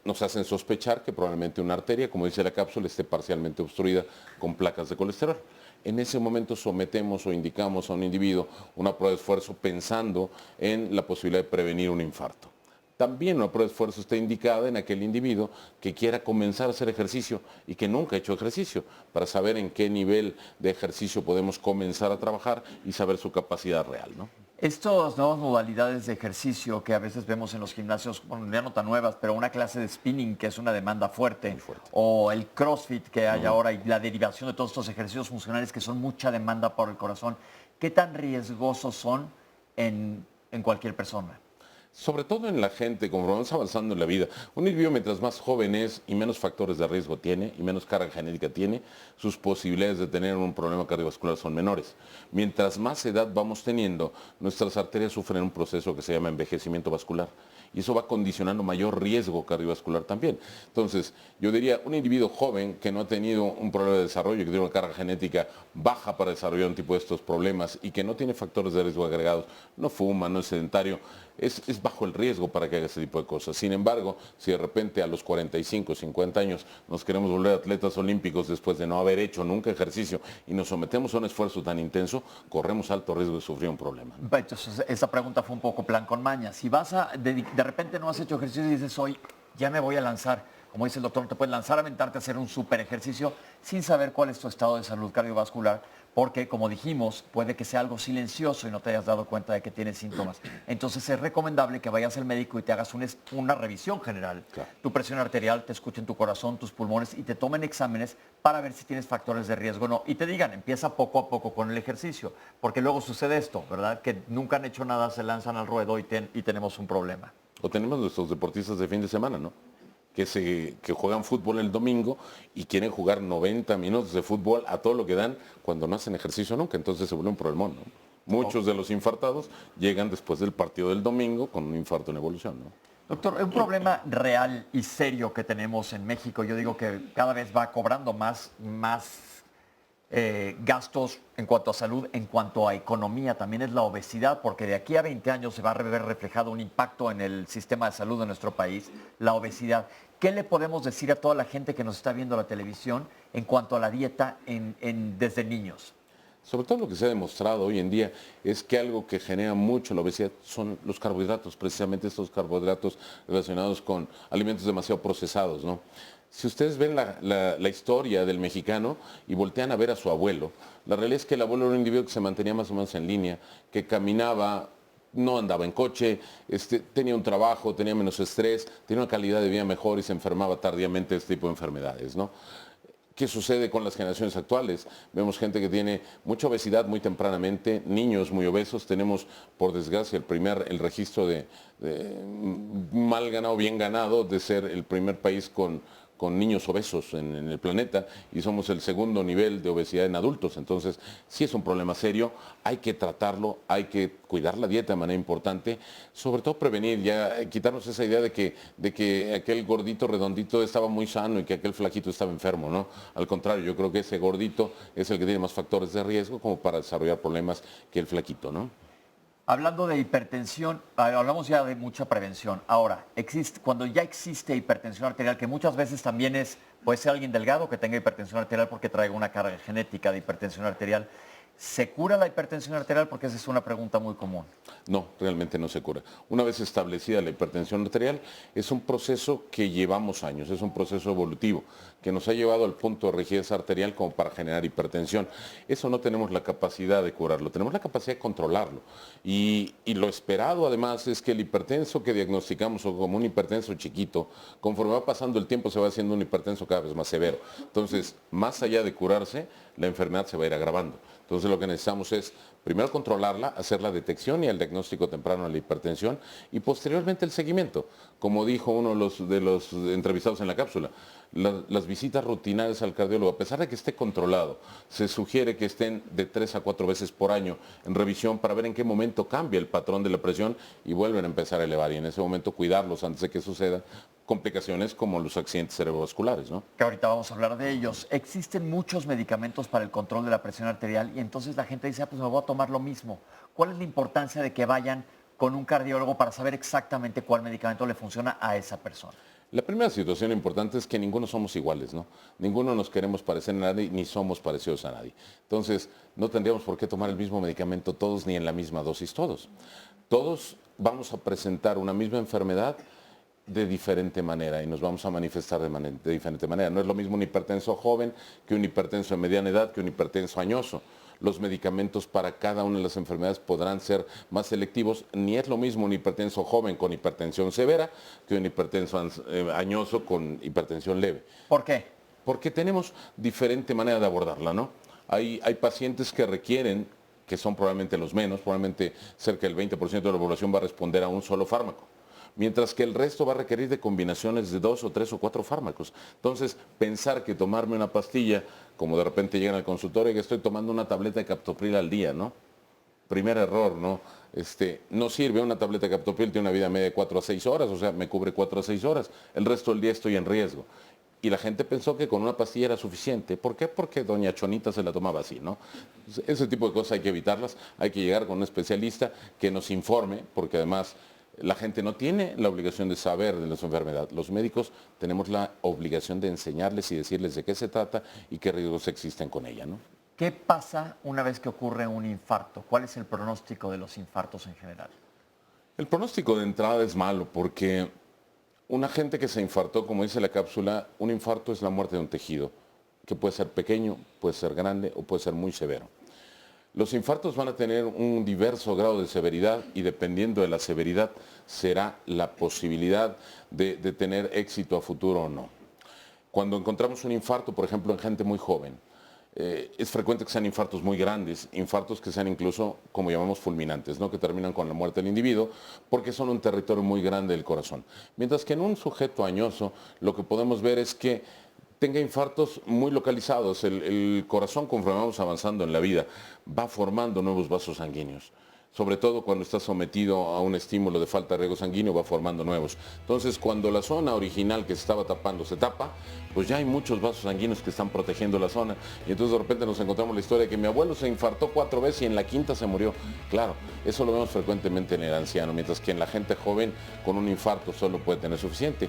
Nos hacen sospechar que probablemente una arteria, como dice la cápsula, esté parcialmente obstruida con placas de colesterol. En ese momento sometemos o indicamos a un individuo una prueba de esfuerzo pensando en la posibilidad de prevenir un infarto. También una prueba de esfuerzo está indicada en aquel individuo que quiera comenzar a hacer ejercicio y que nunca ha hecho ejercicio, para saber en qué nivel de ejercicio podemos comenzar a trabajar y saber su capacidad real, ¿no? Estas nuevas modalidades de ejercicio que a veces vemos en los gimnasios, bueno, ya no tan nuevas, pero una clase de spinning que es una demanda fuerte, o el CrossFit que hay ahora y la derivación de todos estos ejercicios funcionales que son mucha demanda por el corazón, ¿qué tan riesgosos son en cualquier persona? Sobre todo en la gente, como vamos avanzando en la vida. Un individuo mientras más joven es y menos factores de riesgo tiene y menos carga genética tiene, sus posibilidades de tener un problema cardiovascular son menores. Mientras más edad vamos teniendo, nuestras arterias sufren un proceso que se llama envejecimiento vascular. Y eso va condicionando mayor riesgo cardiovascular también. Entonces, yo diría, un individuo joven que no ha tenido un problema de desarrollo, que tiene una carga genética baja para desarrollar un tipo de estos problemas y que no tiene factores de riesgo agregados, no fuma, no es sedentario, es bajo el riesgo para que haga ese tipo de cosas. Sin embargo, si de repente a los 45, 50 años nos queremos volver atletas olímpicos después de no haber hecho nunca ejercicio y nos sometemos a un esfuerzo tan intenso, corremos alto riesgo de sufrir un problema. Entonces, esa pregunta fue un poco plan con maña. Si vas de repente no has hecho ejercicio y dices, hoy ya me voy a lanzar, como dice el doctor, no te puedes lanzar a aventarte a hacer un super ejercicio sin saber cuál es tu estado de salud cardiovascular, porque, como dijimos, puede que sea algo silencioso y no te hayas dado cuenta de que tienes síntomas. Entonces es recomendable que vayas al médico y te hagas una revisión general. Claro. Tu presión arterial, te escuchen tu corazón, tus pulmones y te tomen exámenes para ver si tienes factores de riesgo o no. Y te digan, empieza poco a poco con el ejercicio, porque luego sucede esto, ¿verdad? Que nunca han hecho nada, se lanzan al ruedo y tenemos un problema. O tenemos nuestros deportistas de fin de semana, ¿no? Que juegan fútbol el domingo y quieren jugar 90 minutos de fútbol a todo lo que dan cuando no hacen ejercicio nunca, entonces se vuelve un problemón, ¿no? Muchos de los infartados llegan después del partido del domingo con un infarto en evolución, ¿no? Doctor, un problema real y serio que tenemos en México, yo digo que cada vez va cobrando más gastos en cuanto a salud, en cuanto a economía, también es la obesidad, porque de aquí a 20 años se va a ver reflejado un impacto en el sistema de salud de nuestro país, la obesidad. ¿Qué le podemos decir a toda la gente que nos está viendo la televisión en cuanto a la dieta desde niños? Sobre todo lo que se ha demostrado hoy en día es que algo que genera mucho la obesidad son los carbohidratos, precisamente estos carbohidratos relacionados con alimentos demasiado procesados, ¿no? Si ustedes ven la historia del mexicano y voltean a ver a su abuelo, la realidad es que el abuelo era un individuo que se mantenía más o menos en línea, que caminaba no andaba en coche, tenía un trabajo, tenía menos estrés, tenía una calidad de vida mejor y se enfermaba tardíamente de este tipo de enfermedades, ¿no? ¿Qué sucede con las generaciones actuales? Vemos gente que tiene mucha obesidad muy tempranamente, niños muy obesos. Tenemos, por desgracia, el registro de mal ganado, bien ganado, de ser el primer país con niños obesos en el planeta y somos el segundo nivel de obesidad en adultos. Entonces, sí es un problema serio, hay que tratarlo, hay que cuidar la dieta de manera importante, sobre todo prevenir, ya quitarnos esa idea de que aquel gordito redondito estaba muy sano y que aquel flaquito estaba enfermo, ¿no? Al contrario, yo creo que ese gordito es el que tiene más factores de riesgo como para desarrollar problemas que el flaquito, ¿no? Hablando de hipertensión, hablamos ya de mucha prevención. Ahora, cuando ya existe hipertensión arterial, que muchas veces también puede ser alguien delgado que tenga hipertensión arterial porque traiga una carga genética de hipertensión arterial, ¿se cura la hipertensión arterial? Porque esa es una pregunta muy común. No, realmente no se cura. Una vez establecida la hipertensión arterial, es un proceso que llevamos años, es un proceso evolutivo que nos ha llevado al punto de rigidez arterial como para generar hipertensión. Eso no tenemos la capacidad de curarlo, tenemos la capacidad de controlarlo. Y lo esperado además es que el hipertenso que diagnosticamos como un hipertenso chiquito, conforme va pasando el tiempo se va haciendo un hipertenso cada vez más severo. Entonces, más allá de curarse, la enfermedad se va a ir agravando. Entonces lo que necesitamos es primero controlarla, hacer la detección y el diagnóstico temprano de la hipertensión y posteriormente el seguimiento. Como dijo uno de los entrevistados en la cápsula, las visitas rutinarias al cardiólogo, a pesar de que esté controlado, se sugiere que estén de 3 a 4 veces por año en revisión para ver en qué momento cambia el patrón de la presión y vuelven a empezar a elevar y en ese momento cuidarlos antes de que sucedan complicaciones como los accidentes cerebrovasculares, ¿no? Que ahorita vamos a hablar de ellos. Existen muchos medicamentos para el control de la presión arterial y entonces la gente dice, pues me voy a tomar lo mismo. ¿Cuál es la importancia de que vayan con un cardiólogo para saber exactamente cuál medicamento le funciona a esa persona? La primera situación importante es que ninguno somos iguales, ¿no? Ninguno nos queremos parecer a nadie ni somos parecidos a nadie. Entonces, no tendríamos por qué tomar el mismo medicamento todos ni en la misma dosis todos. Todos vamos a presentar una misma enfermedad de diferente manera y nos vamos a manifestar de diferente manera. No es lo mismo un hipertenso joven que un hipertenso de mediana edad que un hipertenso añoso. Los medicamentos para cada una de las enfermedades podrán ser más selectivos. Ni es lo mismo un hipertenso joven con hipertensión severa que un hipertenso añoso con hipertensión leve. ¿Por qué? Porque tenemos diferente manera de abordarla, ¿no? Hay pacientes que requieren, que son probablemente los menos, probablemente cerca del 20% de la población va a responder a un solo fármaco, mientras que el resto va a requerir de combinaciones de 2 o 3 o 4 fármacos. Entonces, pensar que tomarme una pastilla, como de repente llegan al consultorio y que estoy tomando una tableta de captopril al día, ¿no? Primer error, ¿no? No sirve, una tableta de captopril tiene una vida media de 4 a 6 horas, o sea, me cubre 4 a 6 horas. El resto del día estoy en riesgo. Y la gente pensó que con una pastilla era suficiente. ¿Por qué? Porque doña Chonita se la tomaba así, ¿no? Ese tipo de cosas hay que evitarlas, hay que llegar con un especialista que nos informe, porque además la gente no tiene la obligación de saber de su enfermedad. Los médicos tenemos la obligación de enseñarles y decirles de qué se trata y qué riesgos existen con ella, ¿no? ¿Qué pasa una vez que ocurre un infarto? ¿Cuál es el pronóstico de los infartos en general? El pronóstico de entrada es malo porque una gente que se infartó, como dice la cápsula, un infarto es la muerte de un tejido, que puede ser pequeño, puede ser grande o puede ser muy severo. Los infartos van a tener un diverso grado de severidad y dependiendo de la severidad será la posibilidad de tener éxito a futuro o no. Cuando encontramos un infarto, por ejemplo, en gente muy joven, es frecuente que sean infartos muy grandes, infartos que sean incluso, como llamamos, fulminantes, ¿no? Que terminan con la muerte del individuo porque son un territorio muy grande del corazón. Mientras que en un sujeto añoso lo que podemos ver es que tenga infartos muy localizados. El corazón, conforme vamos avanzando en la vida, va formando nuevos vasos sanguíneos. Sobre todo cuando está sometido a un estímulo de falta de riego sanguíneo, va formando nuevos. Entonces, cuando la zona original que se estaba tapando se tapa, pues ya hay muchos vasos sanguíneos que están protegiendo la zona. Y entonces de repente nos encontramos la historia de que mi abuelo se infartó 4 veces y en la quinta se murió. Claro, eso lo vemos frecuentemente en el anciano, mientras que en la gente joven con un infarto solo puede tener suficiente.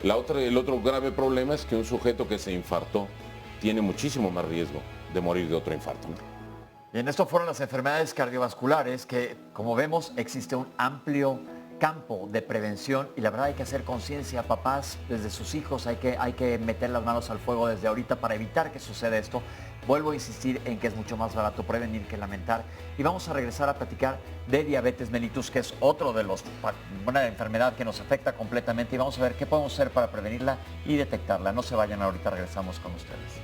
El otro grave problema es que un sujeto que se infartó tiene muchísimo más riesgo de morir de otro infarto, ¿no? Bien, esto fueron las enfermedades cardiovasculares que, como vemos, existe un amplio campo de prevención y la verdad hay que hacer conciencia, papás, desde sus hijos, hay que meter las manos al fuego desde ahorita para evitar que suceda esto. Vuelvo a insistir en que es mucho más barato prevenir que lamentar. Y vamos a regresar a platicar de diabetes mellitus, que es otro de una enfermedad que nos afecta completamente. Y vamos a ver qué podemos hacer para prevenirla y detectarla. No se vayan, ahorita regresamos con ustedes.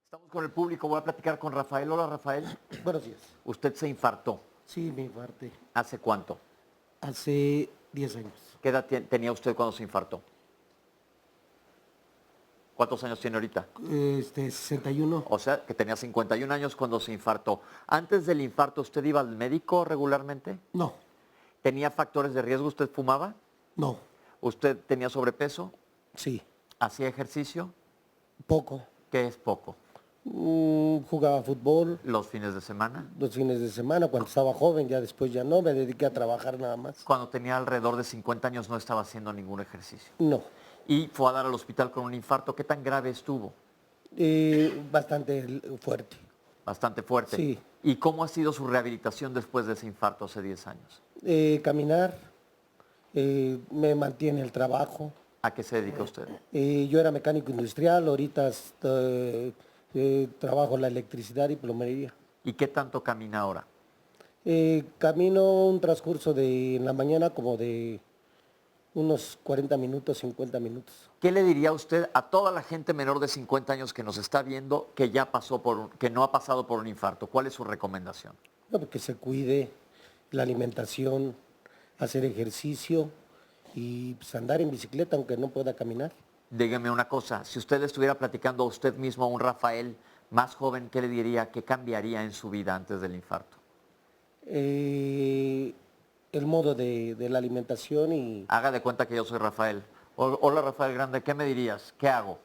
Estamos con el público, voy a platicar con Rafael. Hola, Rafael. Buenos días. ¿Usted se infartó? Sí, me infarté. ¿Hace cuánto? Hace 10 años. ¿Qué edad tenía usted cuando se infartó? ¿Cuántos años tiene ahorita? 61. O sea, que tenía 51 años cuando se infartó. ¿Antes del infarto usted iba al médico regularmente? No. ¿Tenía factores de riesgo? ¿Usted fumaba? No. ¿Usted tenía sobrepeso? Sí. ¿Hacía ejercicio? Poco. ¿Qué es poco? Jugaba fútbol. ¿Los fines de semana? Los fines de semana, cuando estaba joven, ya después ya no, me dediqué a trabajar nada más. Cuando tenía alrededor de 50 años no estaba haciendo ningún ejercicio. No. Y fue a dar al hospital con un infarto. ¿Qué tan grave estuvo? Bastante fuerte. Bastante fuerte. Sí. ¿Y cómo ha sido su rehabilitación después de ese infarto hace 10 años? Caminar, me mantiene el trabajo. ¿A qué se dedica usted? Yo era mecánico industrial, ahorita trabajo en la electricidad y plomería. ¿Y qué tanto camina ahora? Camino un transcurso en la mañana como de unos 40 minutos, 50 minutos. ¿Qué le diría usted a toda la gente menor de 50 años que nos está viendo que que no ha pasado por un infarto? ¿Cuál es su recomendación? No, que se cuide, la alimentación, hacer ejercicio y pues, andar en bicicleta aunque no pueda caminar. Dígame una cosa, si usted estuviera platicando a usted mismo, a un Rafael más joven, ¿qué le diría? ¿Qué cambiaría en su vida antes del infarto? El modo de la alimentación y... Haga de cuenta que yo soy Rafael. Hola, Rafael Grande, ¿qué me dirías? ¿Qué hago?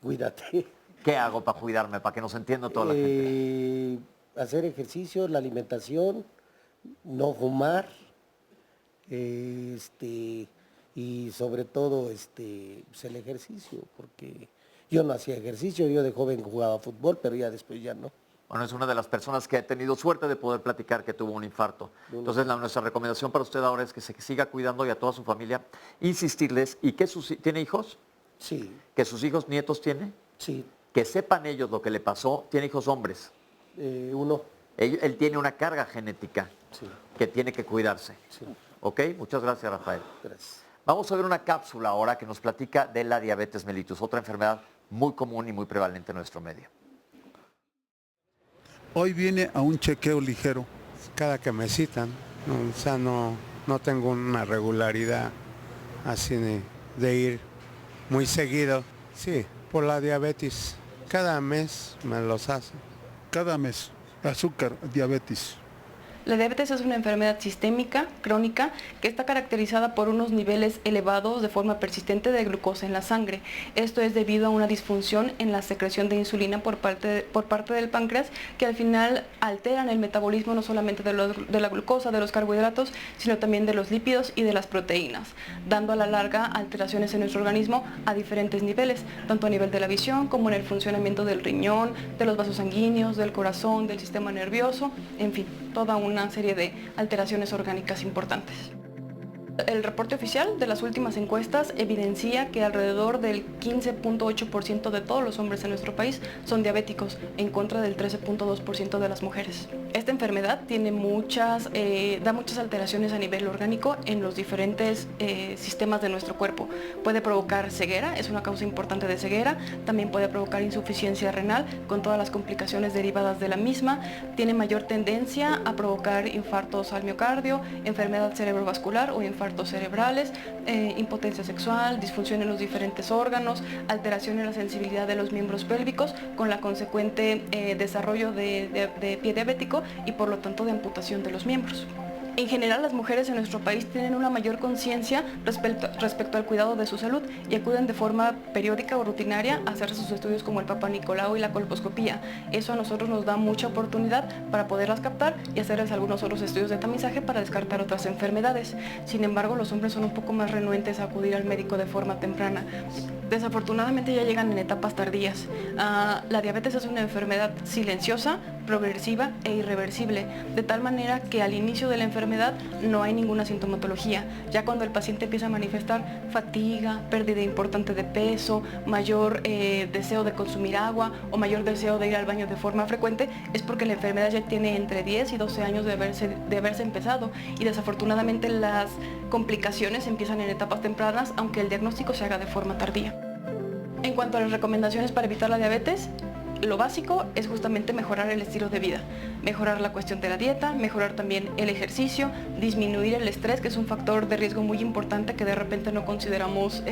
Cuídate. ¿Qué hago para cuidarme, para que nos entienda toda la gente? Hacer ejercicio, la alimentación, no fumar, y sobre todo pues el ejercicio, porque yo no hacía ejercicio, yo de joven jugaba fútbol, pero ya después ya no. Bueno, es una de las personas que ha tenido suerte de poder platicar que tuvo un infarto. Entonces, nuestra recomendación para usted ahora es que se siga cuidando y a toda su familia insistirles. ¿Y que tiene hijos? Sí. ¿Que sus hijos nietos tiene? Sí. Que sepan ellos lo que le pasó. ¿Tiene hijos hombres? Uno. Él tiene una carga genética que tiene que cuidarse. Sí. ¿Ok? Muchas gracias, Rafael. Gracias. Vamos a ver una cápsula ahora que nos platica de la diabetes mellitus, otra enfermedad muy común y muy prevalente en nuestro medio. Hoy vine a un chequeo ligero. Cada que me citan, o sea, no tengo una regularidad así de ir muy seguido. Sí, por la diabetes. Cada mes me los hacen. Cada mes, azúcar, diabetes. La diabetes es una enfermedad sistémica, crónica, que está caracterizada por unos niveles elevados de forma persistente de glucosa en la sangre. Esto es debido a una disfunción en la secreción de insulina por parte del páncreas, que al final alteran el metabolismo no solamente de la glucosa, de los carbohidratos, sino también de los lípidos y de las proteínas, dando a la larga alteraciones en nuestro organismo a diferentes niveles, tanto a nivel de la visión como en el funcionamiento del riñón, de los vasos sanguíneos, del corazón, del sistema nervioso, en fin, toda una serie de alteraciones orgánicas importantes. El reporte oficial de las últimas encuestas evidencia que alrededor del 15.8% de todos los hombres en nuestro país son diabéticos, en contra del 13.2% de las mujeres. Esta enfermedad tiene da muchas alteraciones a nivel orgánico en los diferentes sistemas de nuestro cuerpo. Puede provocar ceguera, es una causa importante de ceguera, también puede provocar insuficiencia renal con todas las complicaciones derivadas de la misma, tiene mayor tendencia a provocar infartos al miocardio, enfermedad cerebrovascular o infartos cerebrales, impotencia sexual, disfunción en los diferentes órganos, alteración en la sensibilidad de los miembros pélvicos con la consecuente desarrollo de pie diabético y por lo tanto de amputación de los miembros. En general, las mujeres en nuestro país tienen una mayor conciencia respecto al cuidado de su salud y acuden de forma periódica o rutinaria a hacerse sus estudios como el Papa Nicolau y la colposcopía. Eso a nosotros nos da mucha oportunidad para poderlas captar y hacerles algunos otros estudios de tamizaje para descartar otras enfermedades. Sin embargo, los hombres son un poco más renuentes a acudir al médico de forma temprana. Desafortunadamente ya llegan en etapas tardías. La diabetes es una enfermedad silenciosa, progresiva e irreversible, de tal manera que al inicio de la enfermedad no hay ninguna sintomatología. Ya cuando el paciente empieza a manifestar fatiga, pérdida importante de peso, mayor deseo de consumir agua o mayor deseo de ir al baño de forma frecuente, es porque la enfermedad ya tiene entre 10 y 12 años de haberse empezado, y desafortunadamente las complicaciones empiezan en etapas tempranas, aunque el diagnóstico se haga de forma tardía. En cuanto a las recomendaciones para evitar la diabetes, lo básico es justamente mejorar el estilo de vida, mejorar la cuestión de la dieta, mejorar también el ejercicio, disminuir el estrés, que es un factor de riesgo muy importante que de repente no consideramos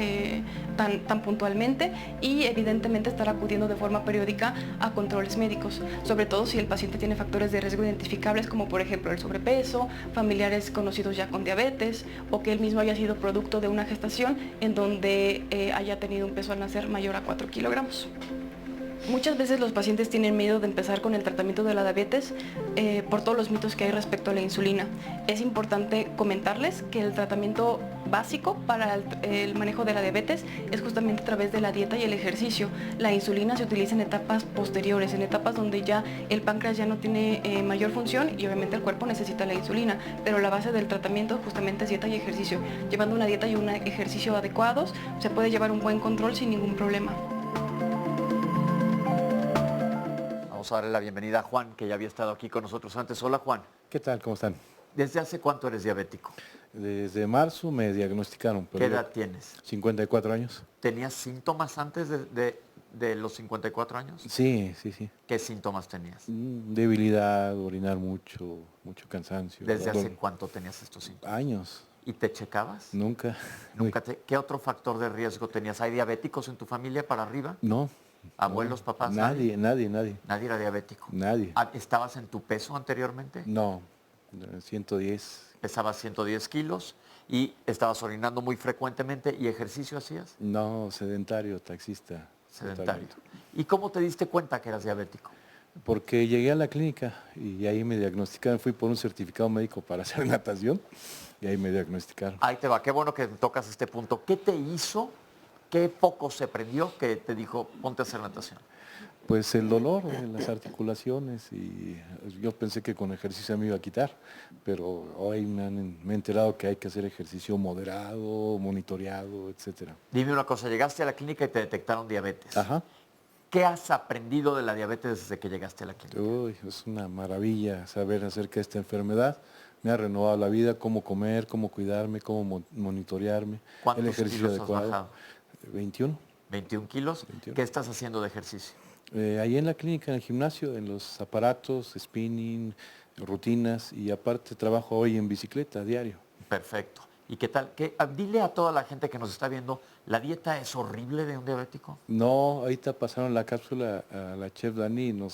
tan puntualmente, y evidentemente estar acudiendo de forma periódica a controles médicos, sobre todo si el paciente tiene factores de riesgo identificables como por ejemplo el sobrepeso, familiares conocidos ya con diabetes, o que él mismo haya sido producto de una gestación en donde haya tenido un peso al nacer mayor a 4 kilogramos. Muchas veces los pacientes tienen miedo de empezar con el tratamiento de la diabetes por todos los mitos que hay respecto a la insulina. Es importante comentarles que el tratamiento básico para el manejo de la diabetes es justamente a través de la dieta y el ejercicio. La insulina se utiliza en etapas posteriores, en etapas donde ya el páncreas ya no tiene mayor función y obviamente el cuerpo necesita la insulina, pero la base del tratamiento justamente es dieta y ejercicio. Llevando una dieta y un ejercicio adecuados, se puede llevar un buen control sin ningún problema. Vamos a darle la bienvenida a Juan, que ya había estado aquí con nosotros antes. Hola, Juan. ¿Qué tal? ¿Cómo están? ¿Desde hace cuánto eres diabético? Desde marzo me diagnosticaron. ¿Qué edad tienes? 54 años. ¿Tenías síntomas antes de los 54 años? Sí. ¿Qué síntomas tenías? Debilidad, orinar mucho cansancio. ¿Desde hace cuánto tenías estos síntomas? Años. ¿Y te checabas? Nunca. ¿Qué otro factor de riesgo tenías? ¿Hay diabéticos en tu familia para arriba? No. ¿Abuelos, papás? Nadie. ¿Nadie era diabético? Nadie. ¿Estabas en tu peso anteriormente? No, 110. Pesabas 110 kilos y estabas orinando muy frecuentemente. ¿Y ejercicio hacías? No, sedentario, taxista. Sedentario. ¿Y cómo te diste cuenta que eras diabético? Porque llegué a la clínica y ahí me diagnosticaron, fui por un certificado médico para hacer natación y ahí me diagnosticaron. Ahí te va, qué bueno que tocas este punto. ¿Qué te hizo? ¿Qué foco se prendió que te dijo, ponte a hacer natación? Pues el dolor en las articulaciones, y yo pensé que con ejercicio me iba a quitar, pero hoy me he enterado que hay que hacer ejercicio moderado, monitoreado, etcétera. Dime una cosa, llegaste a la clínica y te detectaron diabetes. Ajá. ¿Qué has aprendido de la diabetes desde que llegaste a la clínica? Uy, es una maravilla saber acerca de esta enfermedad. Me ha renovado la vida, cómo comer, cómo cuidarme, cómo monitorearme. ¿Cuántos el ejercicio kilos adecuado. has bajado? 21. 21 kilos. 21. ¿Qué estás haciendo de ejercicio? Ahí en la clínica, en el gimnasio, en los aparatos, spinning, rutinas, y aparte trabajo hoy en bicicleta a diario. Perfecto. ¿Y qué tal? Dile a toda la gente que nos está viendo, ¿la dieta es horrible de un diabético? No, ahorita pasaron la cápsula a la chef Dani y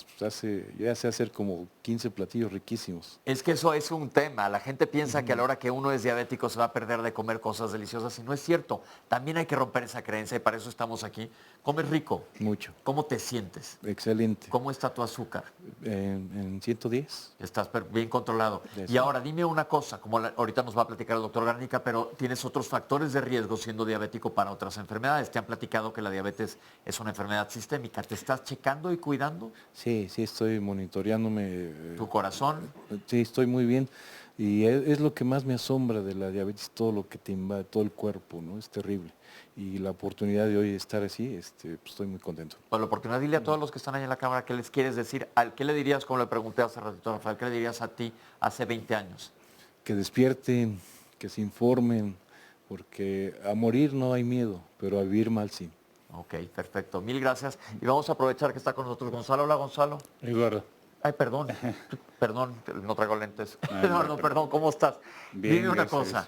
ya sé hacer como 15 platillos riquísimos. Es que eso es un tema. La gente piensa que a la hora que uno es diabético se va a perder de comer cosas deliciosas y no es cierto. También hay que romper esa creencia y para eso estamos aquí. Comes rico. Mucho. ¿Cómo te sientes? Excelente. ¿Cómo está tu azúcar? En 110. Estás bien controlado. Y ahora dime una cosa, como ahorita nos va a platicar el doctor Garnica, pero tienes otros factores de riesgo siendo diabético para otras enfermedades. Te han platicado que la diabetes es una enfermedad sistémica. ¿Te estás checando y cuidando? Sí, estoy monitoreándome. ¿Tu corazón? Sí, estoy muy bien. Y es lo que más me asombra de la diabetes, todo lo que te invade, todo el cuerpo, ¿no? Es terrible. Y la oportunidad de hoy estar así, pues estoy muy contento. Por la oportunidad, dile a todos los que están ahí en la cámara, ¿qué les quieres decir? ¿Qué le dirías, como le pregunté hace ratito a Rafael, qué le dirías a ti hace 20 años? Que despierten, que se informen, porque a morir no hay miedo, pero a vivir mal sí. Ok, perfecto. Mil gracias. Y vamos a aprovechar que está con nosotros Gonzalo. Hola, Gonzalo. Eduardo. Ay, perdón. Perdón, no traigo lentes. Eduardo, perdón, ¿cómo estás? Bien, dime una gracias. cosa.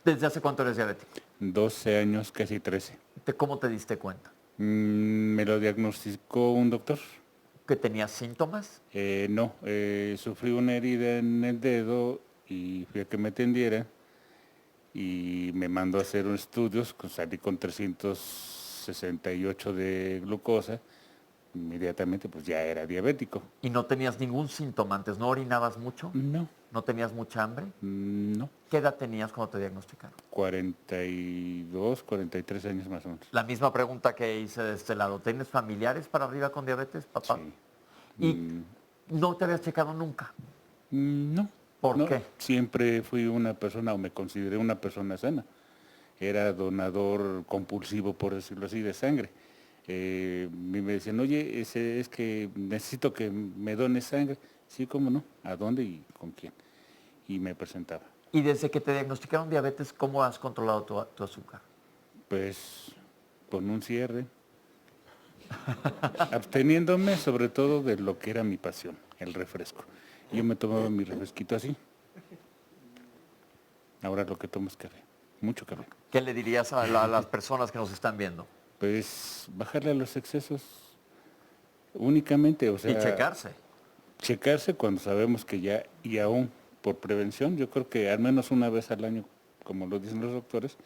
¿Desde hace cuánto eres diabético? 12 años, casi 13. ¿Cómo te diste cuenta? Me lo diagnosticó un doctor. ¿Que tenías síntomas? No, sufrí una herida en el dedo y fui a que me atendiera y me mandó a hacer unos estudios, salí con 368 de glucosa. Inmediatamente pues ya era diabético. ¿Y no tenías ningún síntoma antes? ¿No orinabas mucho? No. ¿No tenías mucha hambre? No. ¿Qué edad tenías cuando te diagnosticaron? 42, 43 años más o menos. La misma pregunta que hice de este lado. ¿Tienes familiares para arriba con diabetes, papá? Sí. ¿Y ¿No te habías checado nunca? No. ¿Por no, qué? Siempre fui una persona, o me consideré una persona sana. Era donador compulsivo, por decirlo así, de sangre. Me decían, oye, es que necesito que me dones sangre. Sí, cómo no, ¿a dónde y con quién? Y me presentaba. Y desde que te diagnosticaron diabetes, ¿cómo has controlado tu azúcar? Pues con un cierre, absteniéndome sobre todo de lo que era mi pasión, el refresco. Yo me tomaba mi refresquito así. Ahora lo que tomo es café, mucho café. ¿Qué le dirías a las personas que nos están viendo? Pues bajarle a los excesos únicamente, o sea... Y checarse. Checarse cuando sabemos que ya, y aún por prevención, yo creo que al menos una vez al año, como lo dicen los doctores,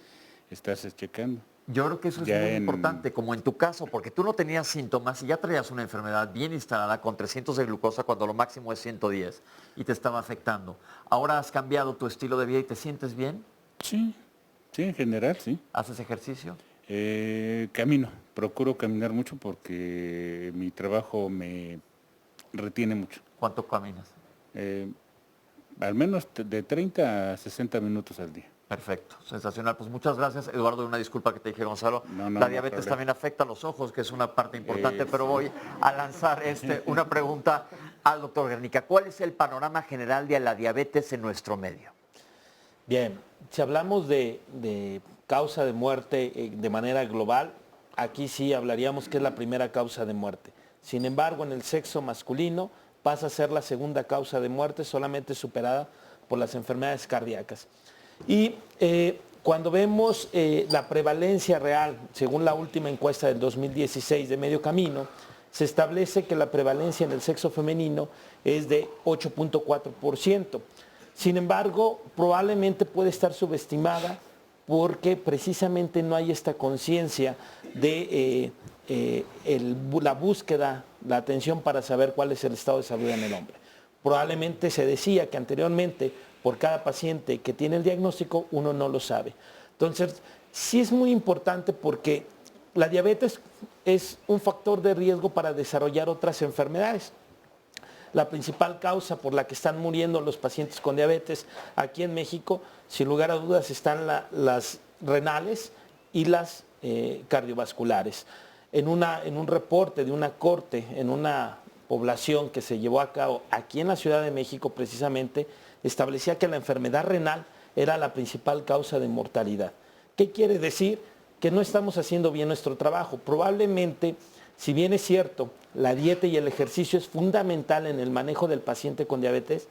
estarse checando. Yo creo que eso es muy importante, como en tu caso, porque tú no tenías síntomas y ya traías una enfermedad bien instalada con 300 de glucosa cuando lo máximo es 110 y te estaba afectando. Ahora has cambiado tu estilo de vida y te sientes bien. Sí, sí, en general, sí. ¿Haces ejercicio? Camino, procuro caminar mucho porque mi trabajo me retiene mucho. ¿Cuánto caminas? Al menos de 30 a 60 minutos al día. Perfecto, sensacional. Pues muchas gracias, Eduardo. Una disculpa que te dije, Gonzalo. La diabetes también afecta a los ojos, que es una parte importante, pero voy a lanzar una pregunta al doctor Guernica. ¿Cuál es el panorama general de la diabetes en nuestro medio? Bien, si hablamos de causa de muerte de manera global, aquí sí hablaríamos que es la primera causa de muerte. Sin embargo, en el sexo masculino pasa a ser la segunda causa de muerte, solamente superada por las enfermedades cardíacas. Y cuando vemos la prevalencia real, según la última encuesta del 2016 de Medio Camino, se establece que la prevalencia en el sexo femenino es de 8.4%. Sin embargo, probablemente puede estar subestimada porque precisamente no hay esta conciencia de la búsqueda, la atención para saber cuál es el estado de salud en el hombre. Probablemente se decía que anteriormente, por cada paciente que tiene el diagnóstico, uno no lo sabe. Entonces, sí es muy importante porque la diabetes es un factor de riesgo para desarrollar otras enfermedades. La principal causa por la que están muriendo los pacientes con diabetes aquí en México, sin lugar a dudas, están las renales y las cardiovasculares. En un reporte de una corte, en una población que se llevó a cabo aquí en la Ciudad de México precisamente, establecía que la enfermedad renal era la principal causa de mortalidad. ¿Qué quiere decir? Que no estamos haciendo bien nuestro trabajo. Probablemente, si bien es cierto, la dieta y el ejercicio es fundamental en el manejo del paciente con diabetes,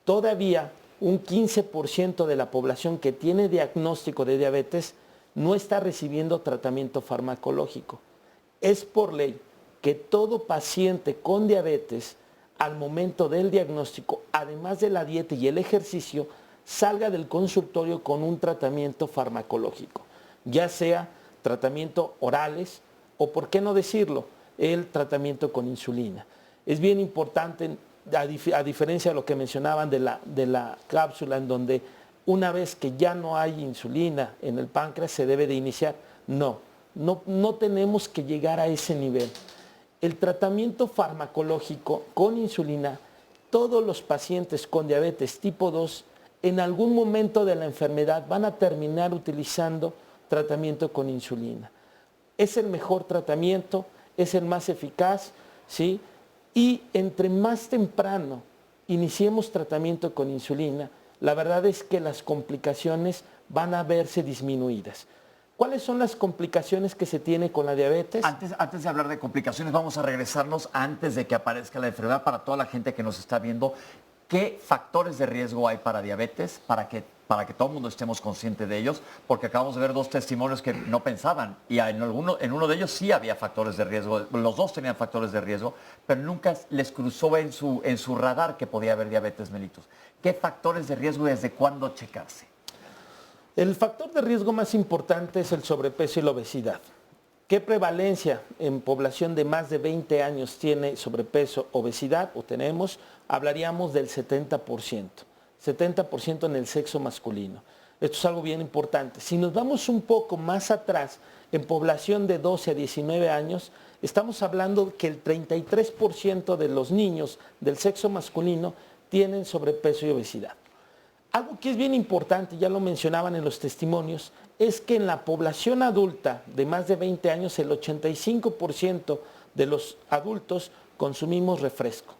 todavía un 15% de la población que tiene diagnóstico de diabetes no está recibiendo tratamiento farmacológico. Es por ley que todo paciente con diabetes, al momento del diagnóstico, además de la dieta y el ejercicio, salga del consultorio con un tratamiento farmacológico, ya sea tratamiento orales o, por qué no decirlo, el tratamiento con insulina. Es bien importante, a diferencia de lo que mencionaban de la cápsula, en donde una vez que ya no hay insulina en el páncreas se debe de iniciar. No tenemos que llegar a ese nivel. El tratamiento farmacológico con insulina, todos los pacientes con diabetes tipo 2 en algún momento de la enfermedad van a terminar utilizando tratamiento con insulina. Es el mejor tratamiento, es el más eficaz, ¿sí? Y entre más temprano iniciemos tratamiento con insulina, la verdad es que las complicaciones van a verse disminuidas. ¿Cuáles son las complicaciones que se tiene con la diabetes? Antes de hablar de complicaciones, vamos a regresarnos antes de que aparezca la enfermedad para toda la gente que nos está viendo. ¿Qué factores de riesgo hay para diabetes para que todo el mundo estemos conscientes de ellos? Porque acabamos de ver dos testimonios que no pensaban y en uno de ellos sí había factores de riesgo. Los dos tenían factores de riesgo, pero nunca les cruzó en su radar que podía haber diabetes mellitus. ¿Qué factores de riesgo y desde cuándo checarse? El factor de riesgo más importante es el sobrepeso y la obesidad. ¿Qué prevalencia en población de más de 20 años tiene sobrepeso, obesidad o tenemos? Hablaríamos del 70%. 70% en el sexo masculino. Esto es algo bien importante. Si nos vamos un poco más atrás, en población de 12 a 19 años, estamos hablando que el 33% de los niños del sexo masculino tienen sobrepeso y obesidad. Algo que es bien importante, ya lo mencionaban en los testimonios, es que en la población adulta de más de 20 años, el 85% de los adultos consumimos refresco.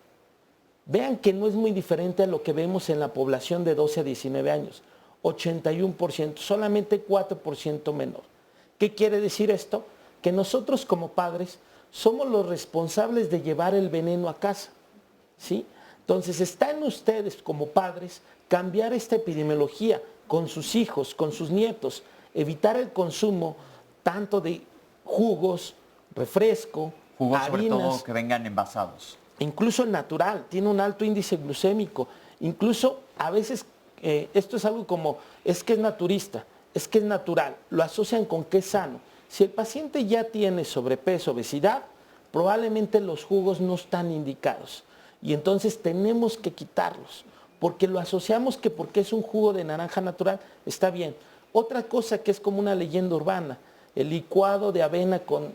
Vean que no es muy diferente a lo que vemos en la población de 12 a 19 años. 81%, solamente 4% menor. ¿Qué quiere decir esto? Que nosotros como padres somos los responsables de llevar el veneno a casa, ¿sí? Entonces está en ustedes como padres cambiar esta epidemiología con sus hijos, con sus nietos, evitar el consumo tanto de jugos, refresco, Jugos harinas, sobre todo que vengan envasados. incluso el natural, tiene un alto índice glucémico, incluso a veces esto es algo como, es que es naturista, es que es natural, lo asocian con que es sano. Si el paciente ya tiene sobrepeso, obesidad, probablemente los jugos no están indicados y entonces tenemos que quitarlos, porque lo asociamos que porque es un jugo de naranja natural, está bien. Otra cosa que es como una leyenda urbana, el licuado de avena con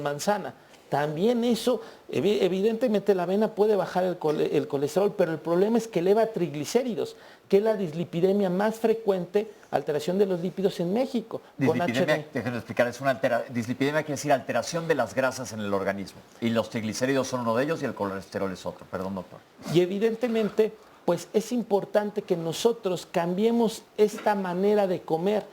manzana. También eso, evidentemente la avena puede bajar el colesterol, pero el problema es que eleva triglicéridos, que es la dislipidemia más frecuente, alteración de los lípidos en México. Dislipidemia, déjenme explicar, dislipidemia quiere decir alteración de las grasas en el organismo. Y los triglicéridos son uno de ellos y el colesterol es otro. Perdón, doctor. Y evidentemente, pues es importante que nosotros cambiemos esta manera de comer.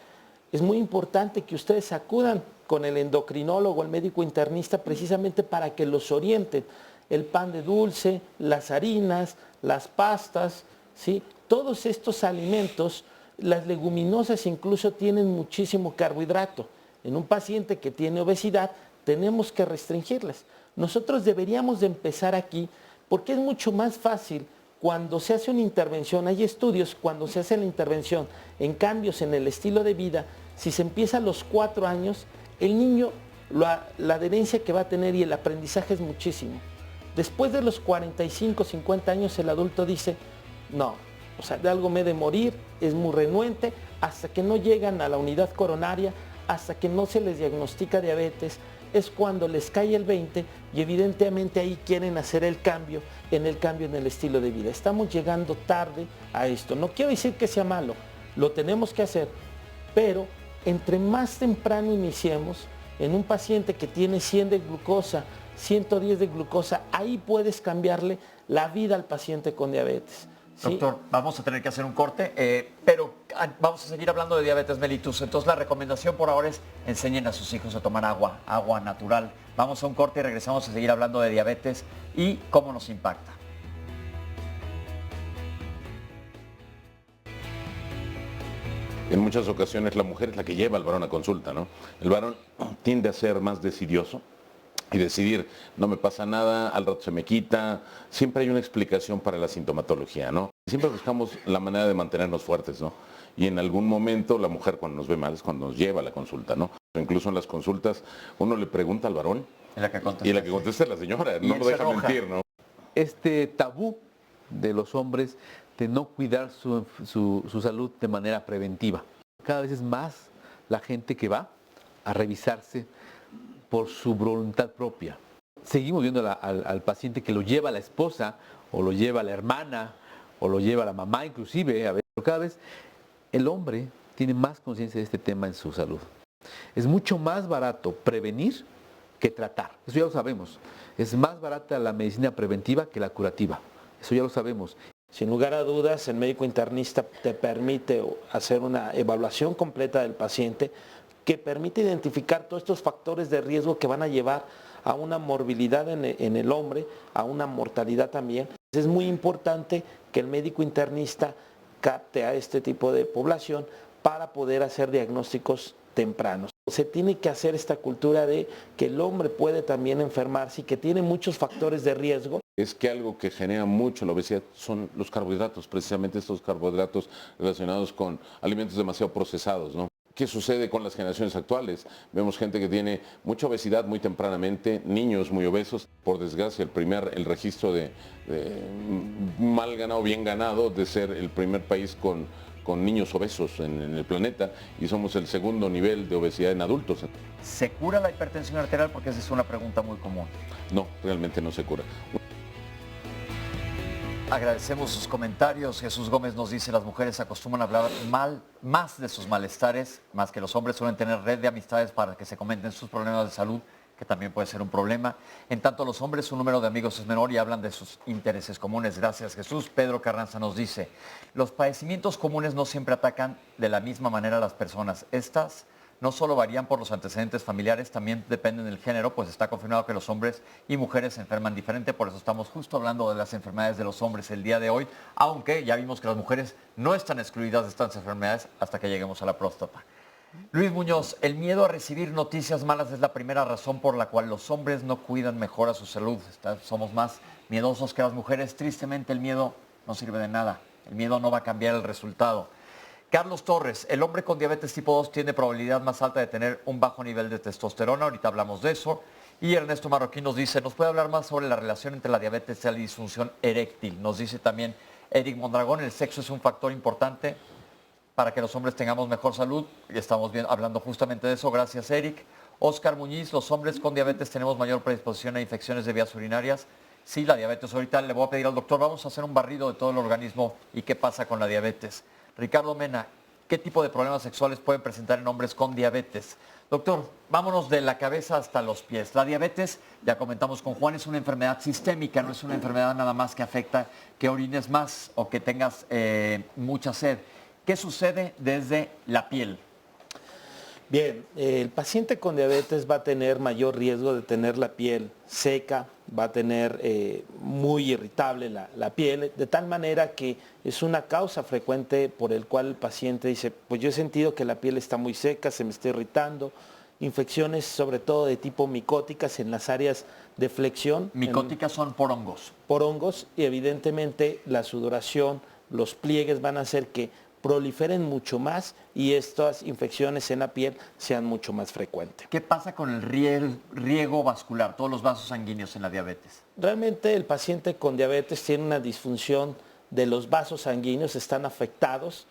Es muy importante que ustedes acudan con el endocrinólogo, el médico internista, precisamente para que los orienten. El pan de dulce, las harinas, las pastas, ¿sí? Todos estos alimentos, las leguminosas incluso tienen muchísimo carbohidrato. En un paciente que tiene obesidad, tenemos que restringirlas. Nosotros deberíamos de empezar aquí, porque es mucho más fácil cuando se hace una intervención. Hay estudios, cuando se hace la intervención en cambios en el estilo de vida, si se empieza a los 4 años, el niño, la adherencia que va a tener y el aprendizaje es muchísimo. Después de los 45, 50 años, el adulto dice, no, o sea, de algo me he de morir, es muy renuente, hasta que no llegan a la unidad coronaria, hasta que no se les diagnostica diabetes, es cuando les cae el 20 y evidentemente ahí quieren hacer el cambio en el estilo de vida. Estamos llegando tarde a esto. No quiero decir que sea malo, lo tenemos que hacer, pero entre más temprano iniciemos, en un paciente que tiene 100 de glucosa, 110 de glucosa, ahí puedes cambiarle la vida al paciente con diabetes. ¿Sí? Doctor, vamos a tener que hacer un corte, pero vamos a seguir hablando de diabetes mellitus. Entonces la recomendación por ahora es enseñen a sus hijos a tomar agua natural. Vamos a un corte y regresamos a seguir hablando de diabetes y cómo nos impacta. En muchas ocasiones la mujer es la que lleva al varón a consulta, ¿no? El varón tiende a ser más decidioso y decidir, no me pasa nada, al rato se me quita. Siempre hay una explicación para la sintomatología, ¿no? Siempre buscamos la manera de mantenernos fuertes, ¿no? Y en algún momento la mujer cuando nos ve mal es cuando nos lleva a la consulta, ¿no? Incluso en las consultas uno le pregunta al varón y la que contesta es la señora, no lo deja mentir, ¿no? Este tabú de los hombres de no cuidar su salud de manera preventiva. Cada vez es más la gente que va a revisarse por su voluntad propia. Seguimos viendo al paciente que lo lleva la esposa, o lo lleva la hermana, o lo lleva la mamá inclusive, a ver, pero cada vez el hombre tiene más conciencia de este tema en su salud. Es mucho más barato prevenir que tratar, eso ya lo sabemos. Es más barata la medicina preventiva que la curativa, eso ya lo sabemos. Sin lugar a dudas, el médico internista te permite hacer una evaluación completa del paciente que permite identificar todos estos factores de riesgo que van a llevar a una morbilidad en el hombre, a una mortalidad también. Es muy importante que el médico internista capte a este tipo de población para poder hacer diagnósticos tempranos. Se tiene que hacer esta cultura de que el hombre puede también enfermarse y que tiene muchos factores de riesgo. Es que algo que genera mucho la obesidad son los carbohidratos, precisamente estos carbohidratos relacionados con alimentos demasiado procesados, ¿no? ¿Qué sucede con las generaciones actuales? Vemos gente que tiene mucha obesidad muy tempranamente, niños muy obesos. Por desgracia, el registro de mal ganado, bien ganado, de ser el primer país con con niños obesos en el planeta y somos el segundo nivel de obesidad en adultos. ¿Se cura la hipertensión arterial? Porque esa es una pregunta muy común. No, realmente no se cura. Agradecemos sus comentarios. Jesús Gómez nos dice, las mujeres acostumbran a hablar más de sus malestares, más que los hombres suelen tener red de amistades para que se comenten sus problemas de salud, que también puede ser un problema. En tanto, los hombres, su número de amigos es menor y hablan de sus intereses comunes. Gracias, Jesús. Pedro Carranza nos dice, los padecimientos comunes no siempre atacan de la misma manera a las personas. Estas no solo varían por los antecedentes familiares, también dependen del género, pues está confirmado que los hombres y mujeres se enferman diferente, por eso estamos justo hablando de las enfermedades de los hombres el día de hoy, aunque ya vimos que las mujeres no están excluidas de estas enfermedades hasta que lleguemos a la próstata. Luis Muñoz, el miedo a recibir noticias malas es la primera razón por la cual los hombres no cuidan mejor a su salud. Somos más miedosos que las mujeres. Tristemente el miedo no sirve de nada. El miedo no va a cambiar el resultado. Carlos Torres, el hombre con diabetes tipo 2 tiene probabilidad más alta de tener un bajo nivel de testosterona. Ahorita hablamos de eso. Y Ernesto Marroquín nos dice, ¿nos puede hablar más sobre la relación entre la diabetes y la disfunción eréctil? Nos dice también Eric Mondragón, el sexo es un factor importante para que los hombres tengamos mejor salud, y estamos hablando justamente de eso, gracias Eric. Oscar Muñiz, los hombres con diabetes tenemos mayor predisposición a infecciones de vías urinarias. Sí, la diabetes, ahorita le voy a pedir al doctor, vamos a hacer un barrido de todo el organismo y qué pasa con la diabetes. Ricardo Mena, ¿qué tipo de problemas sexuales pueden presentar en hombres con diabetes? Doctor, vámonos de la cabeza hasta los pies. La diabetes, ya comentamos con Juan, es una enfermedad sistémica, no es una enfermedad nada más que afecta que orines más o que tengas mucha sed. ¿Qué sucede desde la piel? Bien, el paciente con diabetes va a tener mayor riesgo de tener la piel seca, va a tener muy irritable la piel, de tal manera que es una causa frecuente por el cual el paciente dice, pues yo he sentido que la piel está muy seca, se me está irritando, infecciones sobre todo de tipo micóticas en las áreas de flexión. Micóticas son por hongos. Por hongos, y evidentemente la sudoración, los pliegues van a hacer que proliferen mucho más y estas infecciones en la piel sean mucho más frecuentes. ¿Qué pasa con el riego vascular, todos los vasos sanguíneos en la diabetes? Realmente el paciente con diabetes tiene una disfunción de los vasos sanguíneos, están afectados.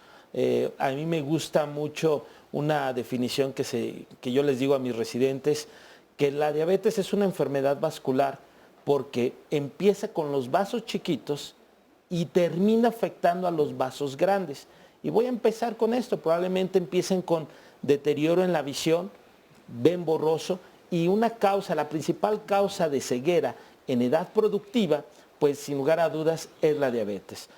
A mí me gusta mucho una definición que yo les digo a mis residentes, que la diabetes es una enfermedad vascular porque empieza con los vasos chiquitos y termina afectando a los vasos grandes. Y voy a empezar con esto, probablemente empiecen con deterioro en la visión, ven borroso, y una causa, la principal causa de ceguera en edad productiva, pues sin lugar a dudas es la diabetes.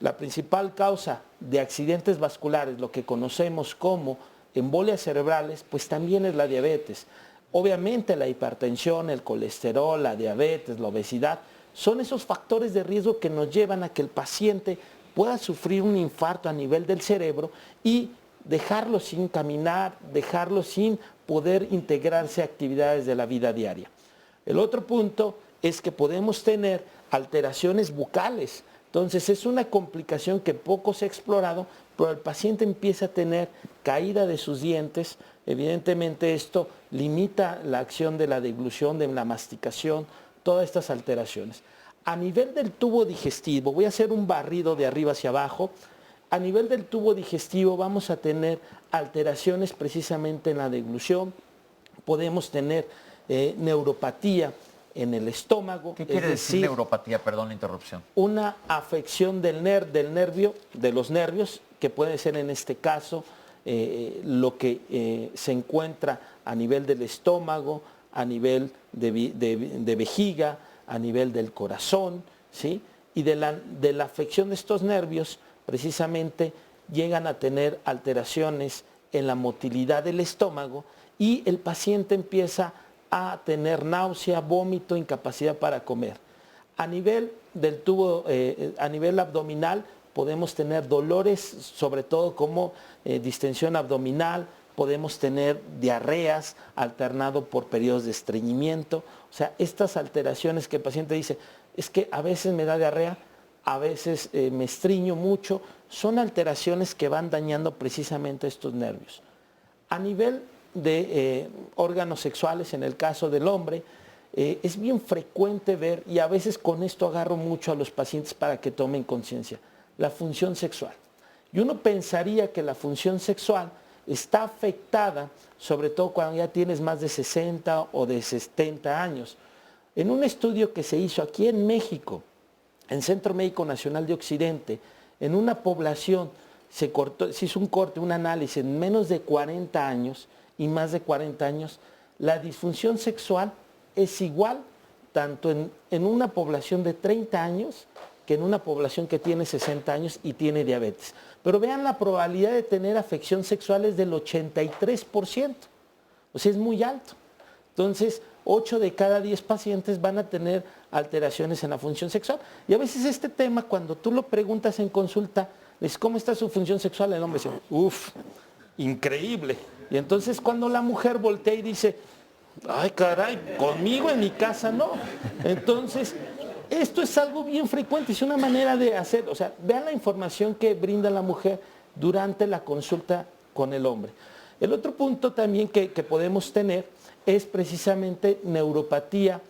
La principal causa de accidentes vasculares, lo que conocemos como embolias cerebrales, pues también es la diabetes. Obviamente la hipertensión, el colesterol, la diabetes, la obesidad, son esos factores de riesgo que nos llevan a que el paciente pueda sufrir un infarto a nivel del cerebro y dejarlo sin caminar, dejarlo sin poder integrarse a actividades de la vida diaria. El otro punto es que podemos tener alteraciones bucales. Entonces es una complicación que poco se ha explorado, pero el paciente empieza a tener caída de sus dientes. Evidentemente esto limita la acción de la deglución, de la masticación, todas estas alteraciones. A nivel del tubo digestivo, voy a hacer un barrido de arriba hacia abajo. A nivel del tubo digestivo vamos a tener alteraciones precisamente en la deglución. Podemos tener neuropatía en el estómago. ¿Qué quiere decir neuropatía? Perdón la interrupción. Una afección del nervio, de los nervios, que puede ser en este caso lo que se encuentra a nivel del estómago, a nivel de vejiga, a nivel del corazón, ¿sí? Y de la afección de estos nervios, precisamente llegan a tener alteraciones en la motilidad del estómago y el paciente empieza a tener náusea, vómito, incapacidad para comer. A nivel del tubo, a nivel abdominal, podemos tener dolores, sobre todo como distensión abdominal, podemos tener diarreas alternado por periodos de estreñimiento. O sea, estas alteraciones que el paciente dice, es que a veces me da diarrea, a veces me estreño mucho, son alteraciones que van dañando precisamente estos nervios. A nivel de órganos sexuales, en el caso del hombre, es bien frecuente ver, y a veces con esto agarro mucho a los pacientes para que tomen conciencia, la función sexual. Y uno pensaría que la función sexual está afectada, sobre todo cuando ya tienes más de 60 o de 70 años. En un estudio que se hizo aquí en México, en Centro Médico Nacional de Occidente, en una población se hizo un corte, un análisis en menos de 40 años y más de 40 años, la disfunción sexual es igual tanto en una población de 30 años que en una población que tiene 60 años y tiene diabetes. Pero vean, la probabilidad de tener afección sexual es del 83%, o sea, es muy alto. Entonces, 8 de cada 10 pacientes van a tener alteraciones en la función sexual. Y a veces este tema, cuando tú lo preguntas en consulta, le dices, ¿cómo está su función sexual? El hombre dice, uff, increíble. Y entonces cuando la mujer voltea y dice, ay caray, conmigo en mi casa no. Entonces, esto es algo bien frecuente, es una manera de hacer, o sea, vean la información que brinda la mujer durante la consulta con el hombre. El otro punto también que podemos tener es precisamente neuropatía,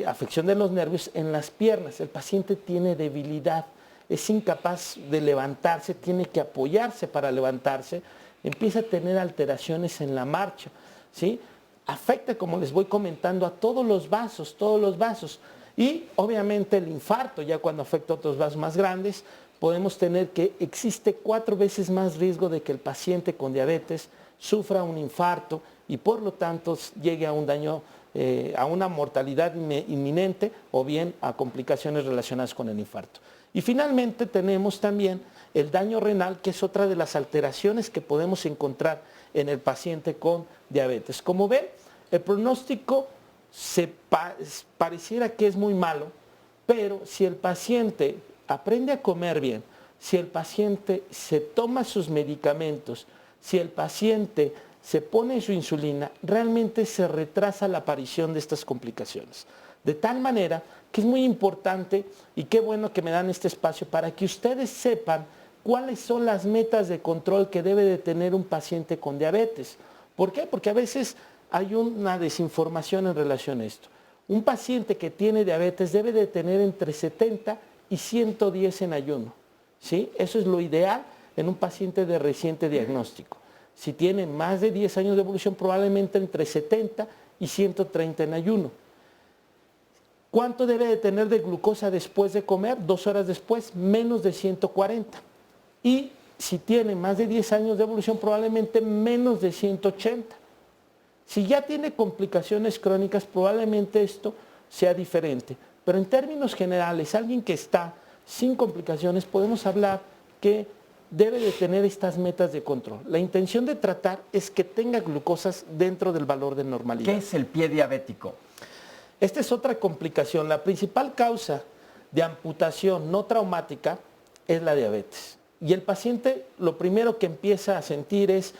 afección de los nervios en las piernas. El paciente tiene debilidad, es incapaz de levantarse, tiene que apoyarse para levantarse, empieza a tener alteraciones en la marcha, ¿sí? Afecta, como les voy comentando, a todos los vasos. Y obviamente el infarto, ya cuando afecta a otros vasos más grandes, podemos tener que existe 4 veces más riesgo de que el paciente con diabetes sufra un infarto y por lo tanto llegue a un daño, a una mortalidad inminente o bien a complicaciones relacionadas con el infarto. Y finalmente tenemos también el daño renal, que es otra de las alteraciones que podemos encontrar en el paciente con diabetes. Como ven, el pronóstico pareciera que es muy malo, pero si el paciente aprende a comer bien, si el paciente se toma sus medicamentos, si el paciente se pone su insulina, realmente se retrasa la aparición de estas complicaciones. De tal manera que es muy importante, y qué bueno que me dan este espacio para que ustedes sepan cuáles son las metas de control que debe de tener un paciente con diabetes. ¿Por qué? Porque a veces hay una desinformación en relación a esto. Un paciente que tiene diabetes debe de tener entre 70 y 110 en ayuno, ¿sí? Eso es lo ideal en un paciente de reciente diagnóstico. Si tiene más de 10 años de evolución, probablemente entre 70 y 130 en ayuno. ¿Cuánto debe de tener de glucosa después de comer? 2 horas después, menos de 140. Y si tiene más de 10 años de evolución, probablemente menos de 180. Si ya tiene complicaciones crónicas, probablemente esto sea diferente. Pero en términos generales, alguien que está sin complicaciones, podemos hablar que debe de tener estas metas de control. La intención de tratar es que tenga glucosas dentro del valor de normalidad. ¿Qué es el pie diabético? Esta es otra complicación. La principal causa de amputación no traumática es la diabetes. Y el paciente lo primero que empieza a sentir es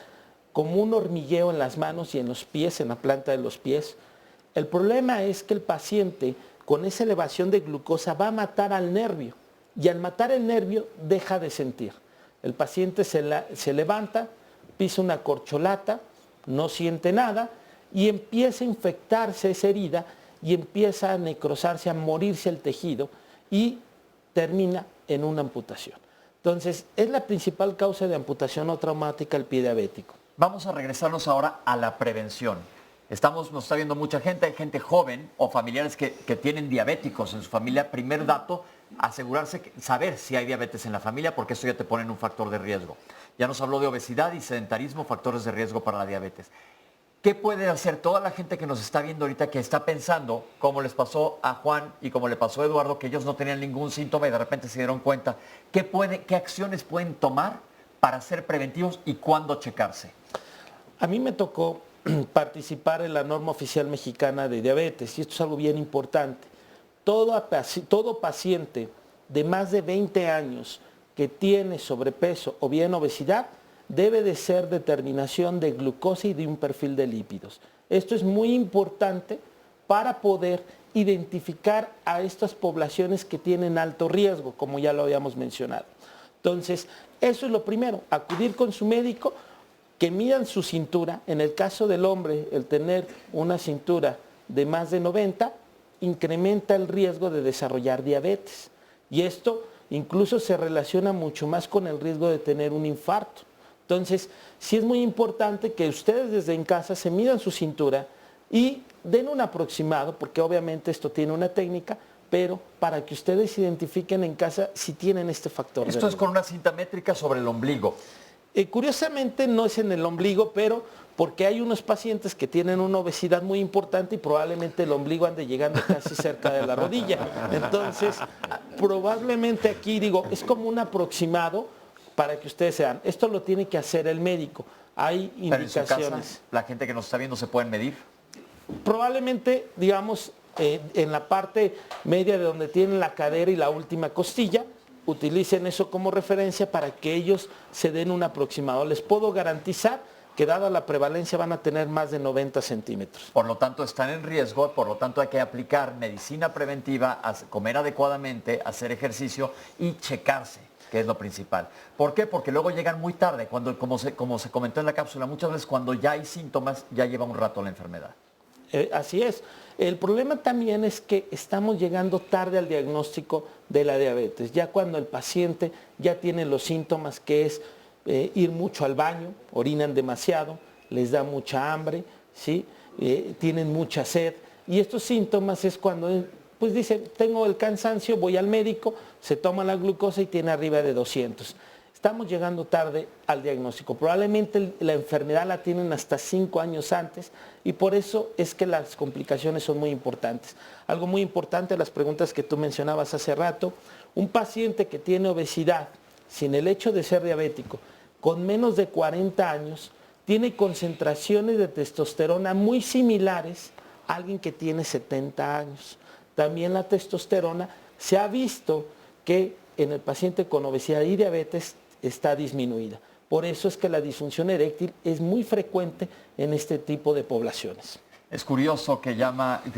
como un hormigueo en las manos y en los pies, en la planta de los pies. El problema es que el paciente con esa elevación de glucosa va a matar al nervio y al matar el nervio deja de sentir. El paciente se levanta, pisa una corcholata, no siente nada y empieza a infectarse esa herida y empieza a necrosarse, a morirse el tejido y termina en una amputación. Entonces, es la principal causa de amputación no traumática el pie diabético. Vamos a regresarnos ahora a la prevención. Nos está viendo mucha gente, hay gente joven o familiares que tienen diabéticos en su familia. Primer dato, asegurarse, saber si hay diabetes en la familia, porque eso ya te pone en un factor de riesgo. Ya nos habló de obesidad y sedentarismo, factores de riesgo para la diabetes. ¿Qué puede hacer toda la gente que nos está viendo ahorita, que está pensando, como les pasó a Juan y como le pasó a Eduardo, que ellos no tenían ningún síntoma y de repente se dieron cuenta? ¿Qué acciones pueden tomar para ser preventivos y cuándo checarse? A mí me tocó participar en la norma oficial mexicana de diabetes y esto es algo bien importante. Todo paciente de más de 20 años que tiene sobrepeso o bien obesidad debe de ser determinación de glucosa y de un perfil de lípidos. Esto es muy importante para poder identificar a estas poblaciones que tienen alto riesgo, como ya lo habíamos mencionado. Entonces, eso es lo primero, acudir con su médico, que midan su cintura. En el caso del hombre, el tener una cintura de más de 90 incrementa el riesgo de desarrollar diabetes. Y esto incluso se relaciona mucho más con el riesgo de tener un infarto. Entonces, sí es muy importante que ustedes desde en casa se midan su cintura y den un aproximado, porque obviamente esto tiene una técnica, pero para que ustedes identifiquen en casa si tienen este factor. Esto es con una cinta métrica sobre el ombligo. Curiosamente no es en el ombligo, pero porque hay unos pacientes que tienen una obesidad muy importante y probablemente el ombligo ande llegando casi cerca de la rodilla. Entonces, probablemente aquí, digo, es como un aproximado para que ustedes sean. Esto lo tiene que hacer el médico. Hay indicaciones. Pero en su casa, la gente que nos está viendo se pueden medir. Probablemente, digamos, en la parte media de donde tienen la cadera y la última costilla, utilicen eso como referencia para que ellos se den un aproximado. Les puedo garantizar que dada la prevalencia van a tener más de 90 centímetros. Por lo tanto, están en riesgo, por lo tanto hay que aplicar medicina preventiva, comer adecuadamente, hacer ejercicio y checarse, que es lo principal. ¿Por qué? Porque luego llegan muy tarde, cuando, como se comentó en la cápsula, muchas veces cuando ya hay síntomas, ya lleva un rato la enfermedad. Así es. El problema también es que estamos llegando tarde al diagnóstico de la diabetes, ya cuando el paciente ya tiene los síntomas, que es ir mucho al baño, orinan demasiado, les da mucha hambre, ¿sí? Tienen mucha sed, y estos síntomas es cuando pues dicen, tengo el cansancio, voy al médico, se toma la glucosa y tiene arriba de 200. Estamos llegando tarde al diagnóstico. Probablemente la enfermedad la tienen hasta 5 años antes y por eso es que las complicaciones son muy importantes. Algo muy importante, las preguntas que tú mencionabas hace rato, un paciente que tiene obesidad sin el hecho de ser diabético, con menos de 40 años, tiene concentraciones de testosterona muy similares a alguien que tiene 70 años. También la testosterona se ha visto que en el paciente con obesidad y diabetes está disminuida. Por eso es que la disfunción eréctil es muy frecuente en este tipo de poblaciones. Es curioso que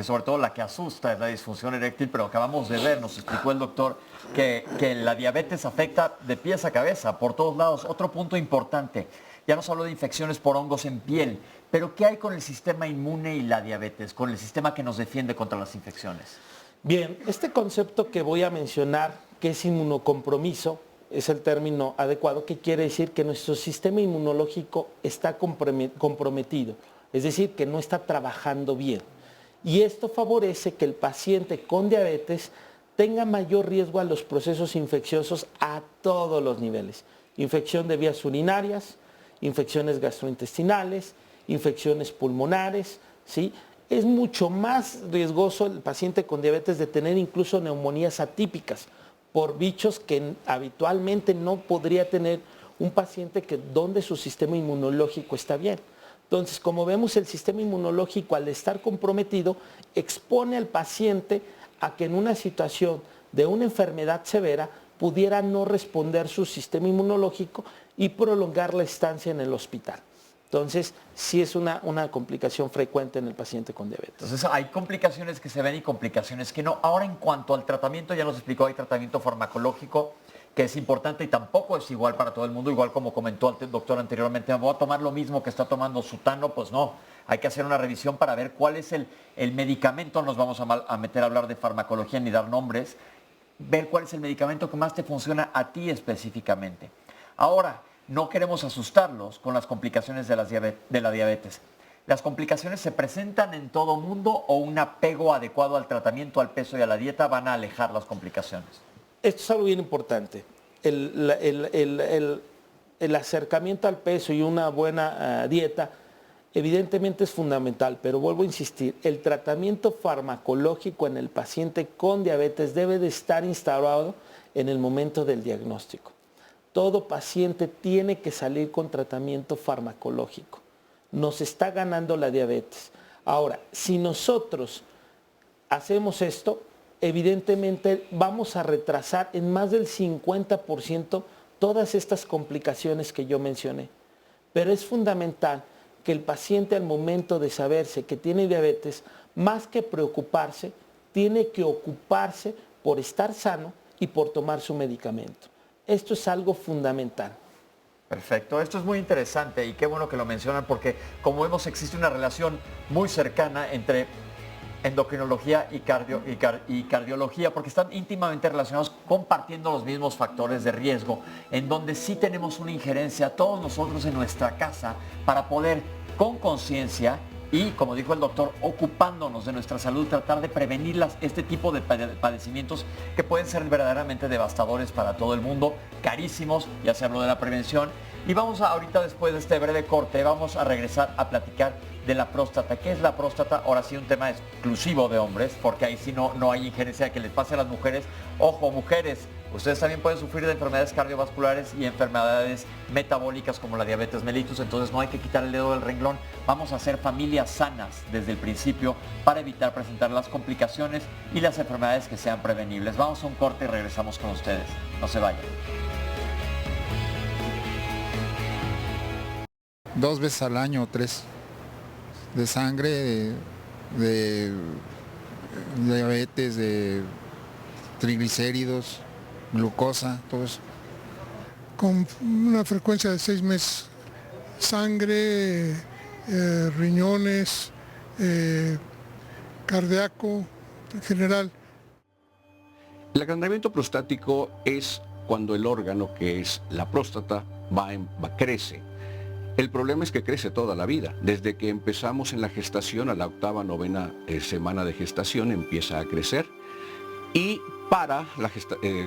sobre todo la que asusta es la disfunción eréctil, pero acabamos de ver, nos explicó el doctor, que la diabetes afecta de pies a cabeza, por todos lados. Otro punto importante, ya nos habló de infecciones por hongos en piel, pero ¿qué hay con el sistema inmune y la diabetes, con el sistema que nos defiende contra las infecciones? Bien, este concepto que voy a mencionar, que es inmunocompromiso, es el término adecuado, que quiere decir que nuestro sistema inmunológico está comprometido, es decir, que no está trabajando bien. Y esto favorece que el paciente con diabetes tenga mayor riesgo a los procesos infecciosos a todos los niveles. Infección de vías urinarias, infecciones gastrointestinales, infecciones pulmonares, ¿sí? Es mucho más riesgoso el paciente con diabetes de tener incluso neumonías atípicas por bichos que habitualmente no podría tener un paciente donde su sistema inmunológico está bien. Entonces, como vemos, el sistema inmunológico al estar comprometido expone al paciente a que en una situación de una enfermedad severa pudiera no responder su sistema inmunológico y prolongar la estancia en el hospital. Entonces, sí es una complicación frecuente en el paciente con diabetes. Entonces, hay complicaciones que se ven y complicaciones que no. Ahora, en cuanto al tratamiento, ya nos explicó, hay tratamiento farmacológico que es importante y tampoco es igual para todo el mundo, igual como comentó el doctor anteriormente, ¿me voy a tomar lo mismo que está tomando Sutano? Pues no, hay que hacer una revisión para ver cuál es el medicamento, no nos vamos a meter a hablar de farmacología ni dar nombres, ver cuál es el medicamento que más te funciona a ti específicamente. Ahora, no queremos asustarlos con las complicaciones de la diabetes. ¿Las complicaciones se presentan en todo mundo o un apego adecuado al tratamiento, al peso y a la dieta van a alejar las complicaciones? Esto es algo bien importante. El acercamiento al peso y una buena dieta evidentemente es fundamental, pero vuelvo a insistir, el tratamiento farmacológico en el paciente con diabetes debe de estar instaurado en el momento del diagnóstico. Todo paciente tiene que salir con tratamiento farmacológico. Nos está ganando la diabetes. Ahora, si nosotros hacemos esto, evidentemente vamos a retrasar en más del 50% todas estas complicaciones que yo mencioné. Pero es fundamental que el paciente al momento de saberse que tiene diabetes, más que preocuparse, tiene que ocuparse por estar sano y por tomar su medicamento. Esto es algo fundamental. Perfecto, esto es muy interesante y qué bueno que lo mencionan porque como vemos existe una relación muy cercana entre endocrinología y cardiología, porque están íntimamente relacionados, compartiendo los mismos factores de riesgo, en donde sí tenemos una injerencia todos nosotros en nuestra casa para poder, con conciencia y, como dijo el doctor, ocupándonos de nuestra salud, tratar de prevenir este tipo de padecimientos que pueden ser verdaderamente devastadores para todo el mundo, carísimos, y hacerlo de la prevención. Y vamos ahorita, después de este breve corte, vamos a regresar a platicar de la próstata. ¿Qué es la próstata? Ahora sí, un tema exclusivo de hombres, porque ahí sí no hay injerencia que les pase a las mujeres. Ojo, mujeres, ustedes también pueden sufrir de enfermedades cardiovasculares y enfermedades metabólicas como la diabetes mellitus, entonces no hay que quitar el dedo del renglón. Vamos a hacer familias sanas desde el principio para evitar presentar las complicaciones y las enfermedades que sean prevenibles. Vamos a un corte y regresamos con ustedes. No se vayan. 2 veces al año o 3 de sangre, de diabetes, de triglicéridos, glucosa, todo eso. Con una frecuencia de 6 meses. Sangre, riñones, cardíaco, en general. El agrandamiento prostático es cuando el órgano, que es la próstata, crece. El problema es que crece toda la vida. Desde que empezamos en la gestación, a la 8ª, 9ª semana de gestación, empieza a crecer. Y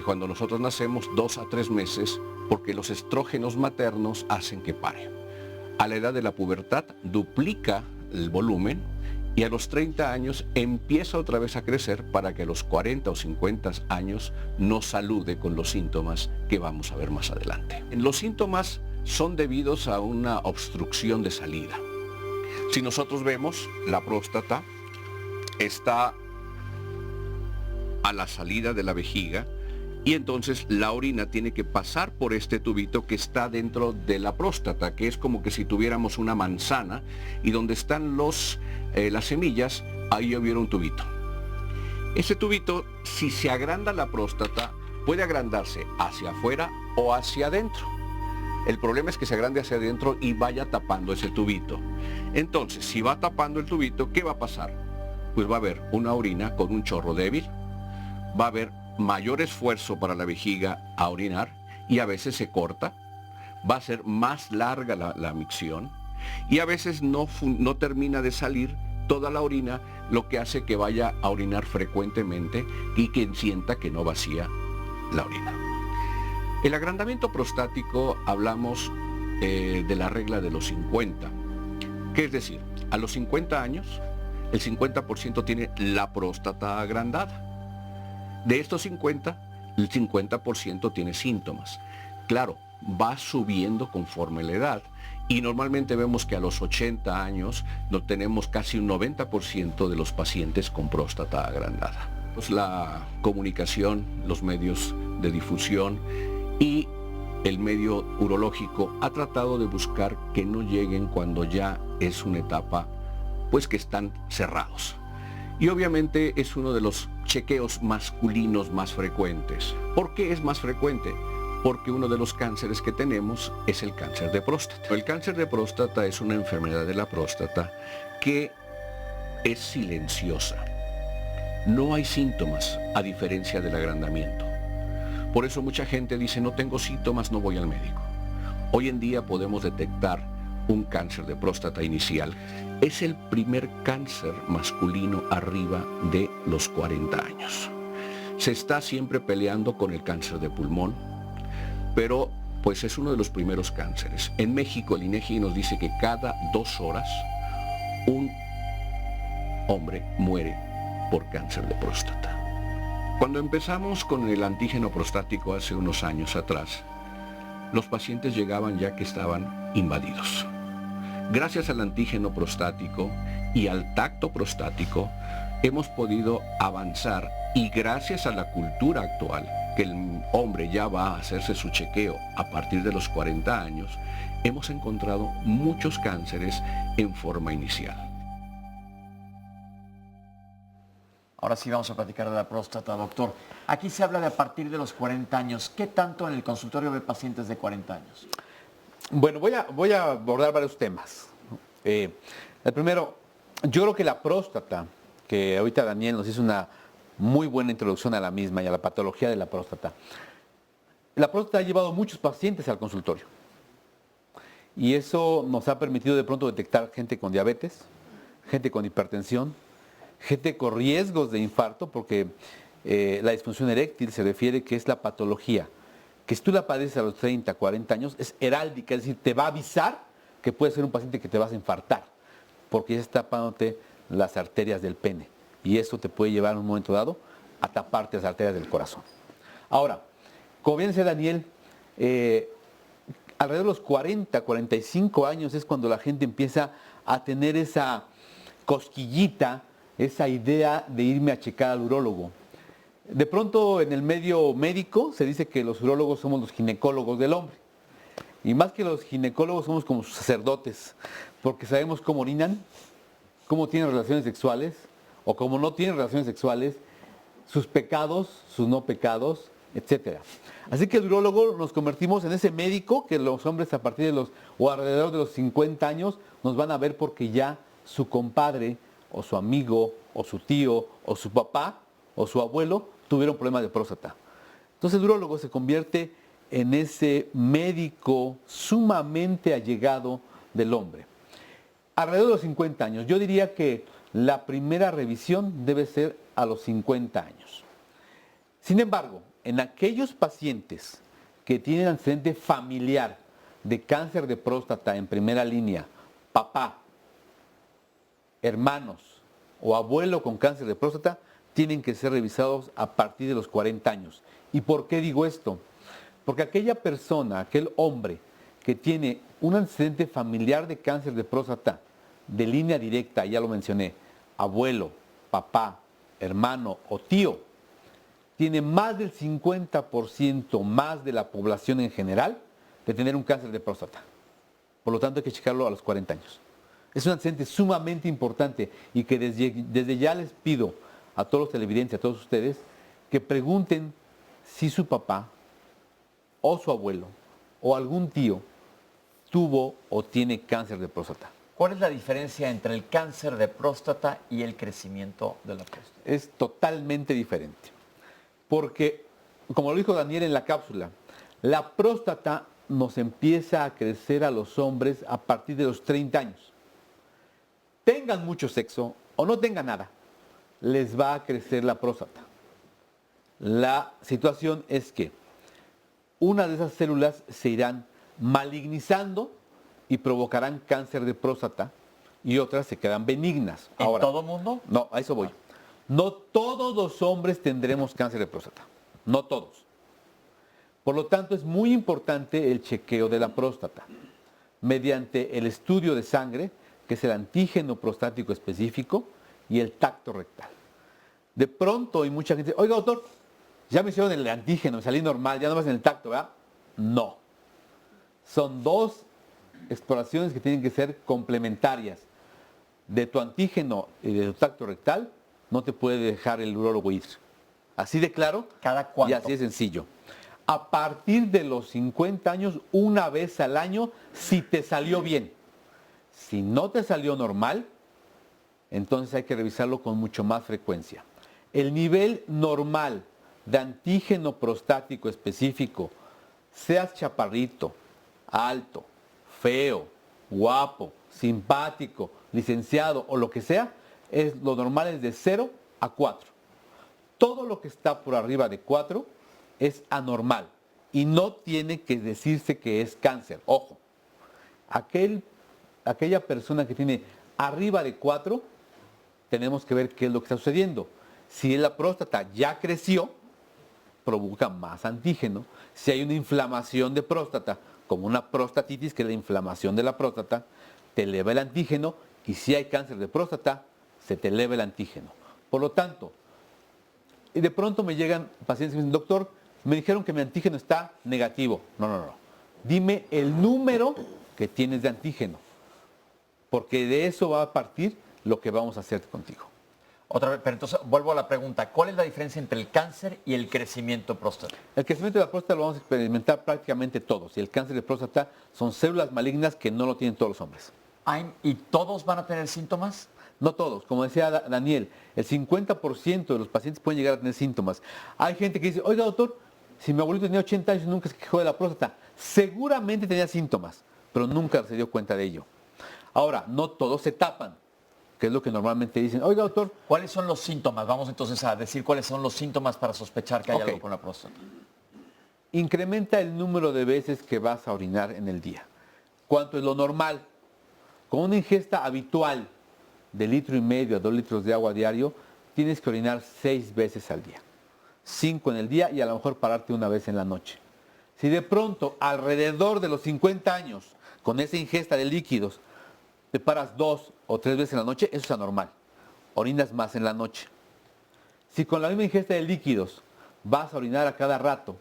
cuando nosotros nacemos, 2 a 3 meses, porque los estrógenos maternos hacen que pare. A la edad de la pubertad duplica el volumen y a los 30 años empieza otra vez a crecer para que a los 40 o 50 años nos salude con los síntomas que vamos a ver más adelante. Los síntomas son debidos a una obstrucción de salida. Si nosotros vemos, la próstata está a la salida de la vejiga y entonces la orina tiene que pasar por este tubito que está dentro de la próstata, que es como que si tuviéramos una manzana y donde están las semillas, ahí hubiera un tubito. Ese tubito, si se agranda la próstata, puede agrandarse hacia afuera o hacia adentro. El problema es que se agrande hacia adentro y vaya tapando ese tubito. Entonces, si va tapando el tubito, ¿qué va a pasar? Pues va a haber una orina con un chorro débil, va a haber mayor esfuerzo para la vejiga a orinar y a veces se corta, va a ser más larga la micción y a veces no termina de salir toda la orina, lo que hace que vaya a orinar frecuentemente y que sienta que no vacía la orina. El agrandamiento prostático, hablamos de la regla de los 50, que es decir, a los 50 años, el 50% tiene la próstata agrandada. De estos 50, el 50% tiene síntomas. Claro, va subiendo conforme la edad y normalmente vemos que a los 80 años tenemos casi un 90% de los pacientes con próstata agrandada. La comunicación, los medios de difusión y el medio urológico ha tratado de buscar que no lleguen cuando ya es una etapa pues que están cerrados. Y obviamente es uno de los chequeos masculinos más frecuentes. ¿Por qué es más frecuente? Porque uno de los cánceres que tenemos es el cáncer de próstata. El cáncer de próstata es una enfermedad de la próstata que es silenciosa. No hay síntomas, a diferencia del agrandamiento. Por eso mucha gente dice, no tengo síntomas, no voy al médico. Hoy en día podemos detectar un cáncer de próstata inicial. Es el primer cáncer masculino arriba de los 40 años. Se está siempre peleando con el cáncer de pulmón, pero pues es uno de los primeros cánceres. En México el INEGI nos dice que cada 2 horas un hombre muere por cáncer de próstata. Cuando empezamos con el antígeno prostático hace unos años atrás, los pacientes llegaban ya que estaban invadidos. Gracias al antígeno prostático y al tacto prostático hemos podido avanzar y gracias a la cultura actual, que el hombre ya va a hacerse su chequeo a partir de los 40 años, hemos encontrado muchos cánceres en forma inicial. Ahora sí vamos a platicar de la próstata, doctor. Aquí se habla de a partir de los 40 años. ¿Qué tanto en el consultorio ve pacientes de 40 años? Bueno, voy a abordar varios temas. El primero, yo creo que la próstata que ahorita Daniel nos hizo una muy buena introducción a la misma y a la patología de la próstata. La próstata ha llevado muchos pacientes al consultorio y eso nos ha permitido de pronto detectar gente con diabetes, gente con hipertensión, gente con riesgos de infarto, porque la disfunción eréctil se refiere que es la patología que si tú la padeces a los 30, 40 años, es heráldica, es decir, te va a avisar que puede ser un paciente que te vas a infartar, porque ya está tapándote las arterias del pene. Y eso te puede llevar en un momento dado a taparte las arterias del corazón. Ahora, como bien dice Daniel, alrededor de los 40, 45 años es cuando la gente empieza a tener esa cosquillita, esa idea de irme a checar al urólogo. De pronto en el medio médico se dice que los urólogos somos los ginecólogos del hombre. Y más que los ginecólogos somos como sus sacerdotes, porque sabemos cómo orinan, cómo tienen relaciones sexuales, o cómo no tienen relaciones sexuales, sus pecados, sus no pecados, etc. Así que el urólogo nos convertimos en ese médico que los hombres a partir de los, o alrededor de los 50 años, nos van a ver porque ya su compadre, o su amigo, o su tío, o su papá, o su abuelo, tuvieron problemas de próstata. Entonces el urólogo se convierte en ese médico sumamente allegado del hombre. Alrededor de los 50 años, yo diría que la primera revisión debe ser a los 50 años. Sin embargo, en aquellos pacientes que tienen antecedente familiar de cáncer de próstata en primera línea, papá, hermanos o abuelo con cáncer de próstata, tienen que ser revisados a partir de los 40 años. ¿Y por qué digo esto? Porque aquella persona, aquel hombre que tiene un antecedente familiar de cáncer de próstata de línea directa, ya lo mencioné, abuelo, papá, hermano o tío, tiene más del 50% más de la población en general de tener un cáncer de próstata. Por lo tanto hay que checarlo a los 40 años. Es un antecedente sumamente importante y que desde ya les pido a todos los televidentes, a todos ustedes, que pregunten si su papá o su abuelo o algún tío tuvo o tiene cáncer de próstata. ¿Cuál es la diferencia entre el cáncer de próstata y el crecimiento de la próstata? Es totalmente diferente. Porque, como lo dijo Daniel en la cápsula, la próstata nos empieza a crecer a los hombres a partir de los 30 años. Tengan mucho sexo o no tengan nada, les va a crecer la próstata. La situación es que una de esas células se irán malignizando y provocarán cáncer de próstata y otras se quedan benignas. ¿En todo mundo? No, a eso voy. No todos los hombres tendremos cáncer de próstata. No todos. Por lo tanto, es muy importante el chequeo de la próstata mediante el estudio de sangre, que es el antígeno prostático específico, y el tacto rectal. De pronto hay mucha gente, oiga doctor, ya me hicieron el antígeno, me salí normal, ya no más en el tacto, ¿verdad? No. Son dos exploraciones que tienen que ser complementarias. De tu antígeno y de tu tacto rectal no te puede dejar el urólogo ir. Así de claro. ¿Cada cuánto? Y así de sencillo. A partir de los 50 años, una vez al año, si te salió bien. Si no te salió normal, entonces hay que revisarlo con mucho más frecuencia. El nivel normal de antígeno prostático específico, seas chaparrito, alto, feo, guapo, simpático, licenciado o lo que sea, lo normal es de 0 a 4. Todo lo que está por arriba de 4 es anormal y no tiene que decirse que es cáncer. Ojo, aquella persona que tiene arriba de 4, tenemos que ver qué es lo que está sucediendo. Si la próstata ya creció, provoca más antígeno. Si hay una inflamación de próstata, como una prostatitis, que es la inflamación de la próstata, te eleva el antígeno, y si hay cáncer de próstata, se te eleva el antígeno. Por lo tanto, y de pronto me llegan pacientes y me dicen, doctor, me dijeron que mi antígeno está negativo. No. Dime el número que tienes de antígeno, porque de eso va a partir lo que vamos a hacer contigo. Otra vez, pero entonces vuelvo a la pregunta, ¿cuál es la diferencia entre el cáncer y el crecimiento próstata? El crecimiento de la próstata lo vamos a experimentar prácticamente todos, y el cáncer de próstata son células malignas que no lo tienen todos los hombres. ¿Y todos van a tener síntomas? No todos, como decía Daniel, el 50% de los pacientes pueden llegar a tener síntomas. Hay gente que dice, oiga doctor, si mi abuelito tenía 80 años y nunca se quejó de la próstata, seguramente tenía síntomas, pero nunca se dio cuenta de ello. Ahora, no todos se tapan, que es lo que normalmente dicen. Oiga doctor, ¿cuáles son los síntomas? Vamos entonces a decir cuáles son los síntomas para sospechar que hay algo con la próstata. Incrementa el número de veces que vas a orinar en el día. ¿Cuánto es lo normal? Con una ingesta habitual de 1,5 litros a 2 litros de agua diario, tienes que orinar 6 veces al día. 5 en el día y a lo mejor pararte una vez en la noche. Si de pronto, alrededor de los 50 años, con esa ingesta de líquidos, te paras 2 o 3 veces en la noche, eso es anormal. Orinas más en la noche. Si con la misma ingesta de líquidos vas a orinar a cada rato,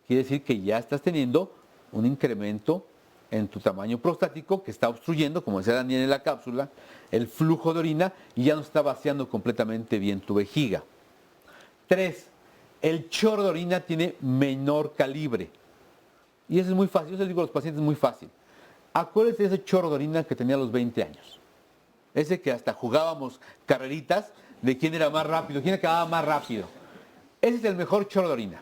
quiere decir que ya estás teniendo un incremento en tu tamaño prostático que está obstruyendo, como decía Daniel en la cápsula, el flujo de orina y ya no está vaciando completamente bien tu vejiga. 3. El chorro de orina tiene menor calibre. Y eso es muy fácil, yo les digo a los pacientes, muy fácil. Acuérdense de ese chorro de orina que tenía a los 20 años. Ese que hasta jugábamos carreritas de quién era más rápido, quién acababa más rápido. Ese es el mejor chorro de orina.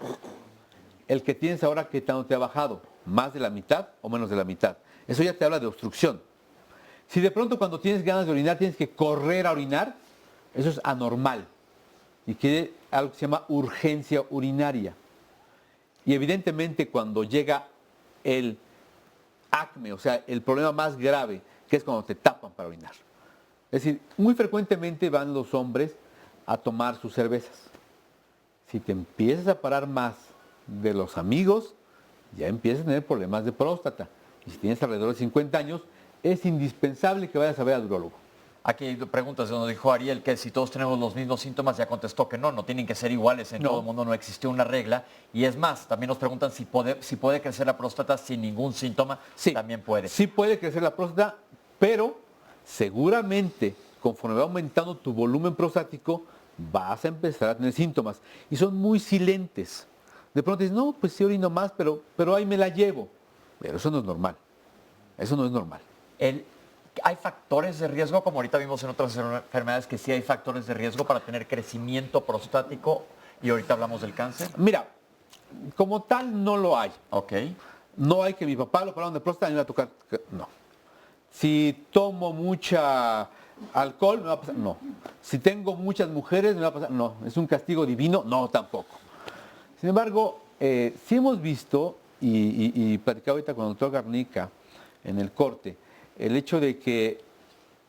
El que tienes ahora que tanto te ha bajado, más de la mitad o menos de la mitad. Eso ya te habla de obstrucción. Si de pronto cuando tienes ganas de orinar tienes que correr a orinar, eso es anormal. Y quiere algo que se llama urgencia urinaria. Y evidentemente cuando llega el acme, o sea, el problema más grave, que es cuando te tapan para orinar. Es decir, muy frecuentemente van los hombres a tomar sus cervezas. Si te empiezas a parar más de los amigos, ya empiezas a tener problemas de próstata. Y si tienes alrededor de 50 años, es indispensable que vayas a ver al urólogo. Aquí hay preguntas donde dijo Ariel que si todos tenemos los mismos síntomas, ya contestó que no tienen que ser iguales en todo el mundo, no existe una regla. Y es más, también nos preguntan si puede crecer la próstata sin ningún síntoma. Sí, también puede. Sí puede crecer la próstata, pero seguramente conforme va aumentando tu volumen prostático, vas a empezar a tener síntomas. Y son muy silentes. De pronto dices, no, pues sí orino más, pero ahí me la llevo. Pero eso no es normal. Eso no es normal. ¿Hay factores de riesgo, como ahorita vimos en otras enfermedades, que sí hay factores de riesgo para tener crecimiento prostático? Y ahorita hablamos del cáncer. Mira, como tal no lo hay. Ok. No hay que mi papá lo operaron de próstata y me va a tocar. No. Si tomo mucha alcohol, me va a pasar. No. Si tengo muchas mujeres, me va a pasar. No. ¿Es un castigo divino? No, tampoco. Sin embargo, sí hemos visto, y platicaba ahorita con el doctor Garnica en el corte, el hecho de que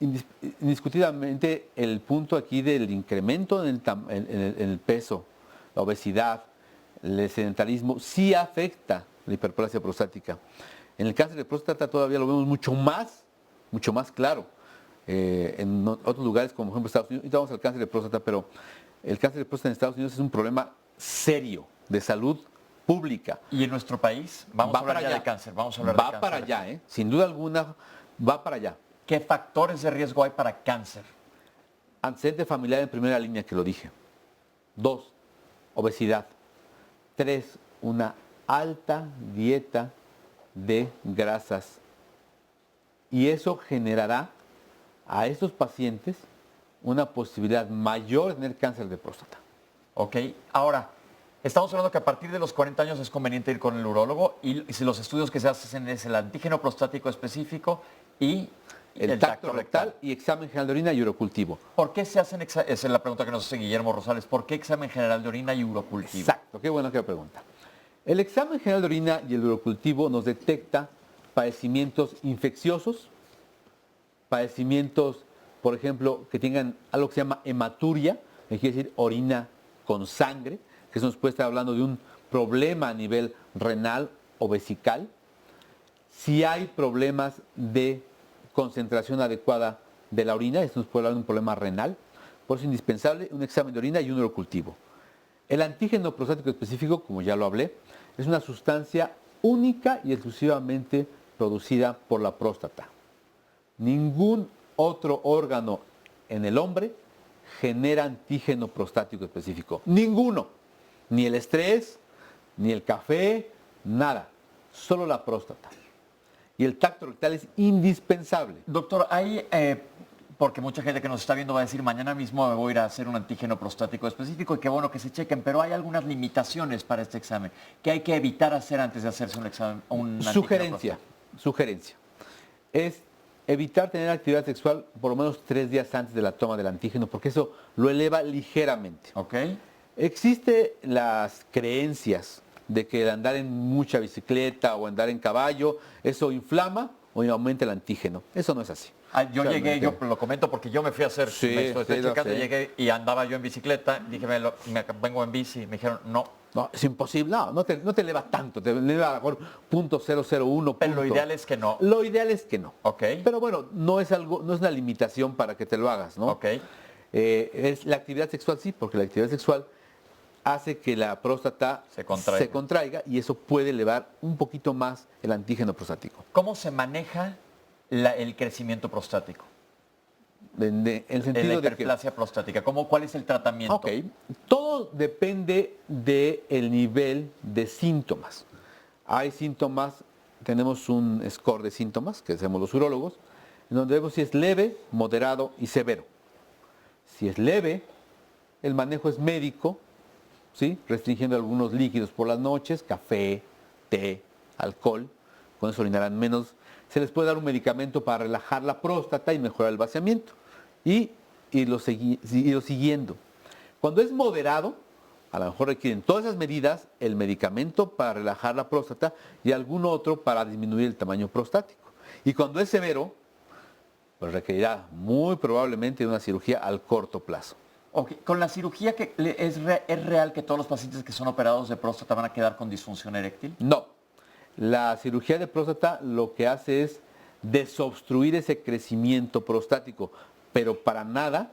indiscutiblemente el punto aquí del incremento en el peso, la obesidad, el sedentarismo, sí afecta la hiperplasia prostática. En el cáncer de próstata todavía lo vemos mucho más claro. En otros lugares, como por ejemplo Estados Unidos, ahorita vamos al cáncer de próstata, pero el cáncer de próstata en Estados Unidos es un problema serio de salud pública. ¿Y en nuestro país? Vamos a hablar ya de cáncer. Vamos a hablar de cáncer. Va para allá, sin duda alguna, va para allá. ¿Qué factores de riesgo hay para cáncer? Antecedente familiar en primera línea, que lo dije. 2, obesidad. 3, una alta dieta de grasas. Y eso generará a estos pacientes una posibilidad mayor de tener cáncer de próstata. Ok, ahora, estamos hablando que a partir de los 40 años es conveniente ir con el urólogo y si los estudios que se hacen es el antígeno prostático específico y el tacto rectal y examen general de orina y urocultivo. ¿Por qué se hacen, esa es la pregunta que nos hace Guillermo Rosales, ¿por qué examen general de orina y urocultivo? Exacto, qué bueno que me pregunta. El examen general de orina y el urocultivo nos detecta padecimientos infecciosos, padecimientos, por ejemplo, que tengan algo que se llama hematuria, que quiere decir orina con sangre, que eso nos puede estar hablando de un problema a nivel renal o vesical. Si hay problemas de concentración adecuada de la orina, esto nos puede hablar de un problema renal, por eso es indispensable un examen de orina y un urocultivo. El antígeno prostático específico, como ya lo hablé, es una sustancia única y exclusivamente producida por la próstata. Ningún otro órgano en el hombre genera antígeno prostático específico. Ninguno. Ni el estrés, ni el café, nada. Solo la próstata. y el tacto rectal es indispensable. Doctor, hay, porque mucha gente que nos está viendo va a decir, mañana mismo me voy a ir a hacer un antígeno prostático específico y qué bueno que se chequen, pero hay algunas limitaciones para este examen que hay que evitar hacer antes de hacerse un examen. Sugerencia. Es evitar tener actividad sexual por lo menos 3 días antes de la toma del antígeno, porque eso lo eleva ligeramente. Existen las creencias de que el andar en mucha bicicleta o andar en caballo, eso inflama o aumenta el antígeno. Eso no es así. Yo llegué, yo lo comento porque yo me fui a hacer, llegué y andaba yo en bicicleta, dije, vengo en bici, me dijeron, no. No, es imposible, no te eleva tanto, te eleva a lo mejor 0.001. Pero lo ideal es que no. Lo ideal es que no. Ok. Pero bueno, no es una limitación para que te lo hagas, ¿no? Ok. Es la actividad sexual, sí, porque la actividad sexual hace que la próstata se contraiga y eso puede elevar un poquito más el antígeno prostático. ¿Cómo se maneja el crecimiento prostático? En el sentido la de hiperplasia prostática, ¿cuál es el tratamiento? Ok, todo depende del nivel de síntomas. Hay síntomas, tenemos un score de síntomas que hacemos los urólogos, en donde vemos si es leve, moderado y severo. Si es leve, el manejo es médico, ¿sí? Restringiendo algunos líquidos por las noches, café, té, alcohol, con eso orinarán menos. Se les puede dar un medicamento para relajar la próstata y mejorar el vaciamiento. Y irlo siguiendo. Cuando es moderado, a lo mejor requieren todas esas medidas, el medicamento para relajar la próstata y algún otro para disminuir el tamaño prostático. Y cuando es severo, pues requerirá muy probablemente de una cirugía al corto plazo. Okay. Con la cirugía, ¿es real que todos los pacientes que son operados de próstata van a quedar con disfunción eréctil? No. La cirugía de próstata lo que hace es desobstruir ese crecimiento prostático, pero para nada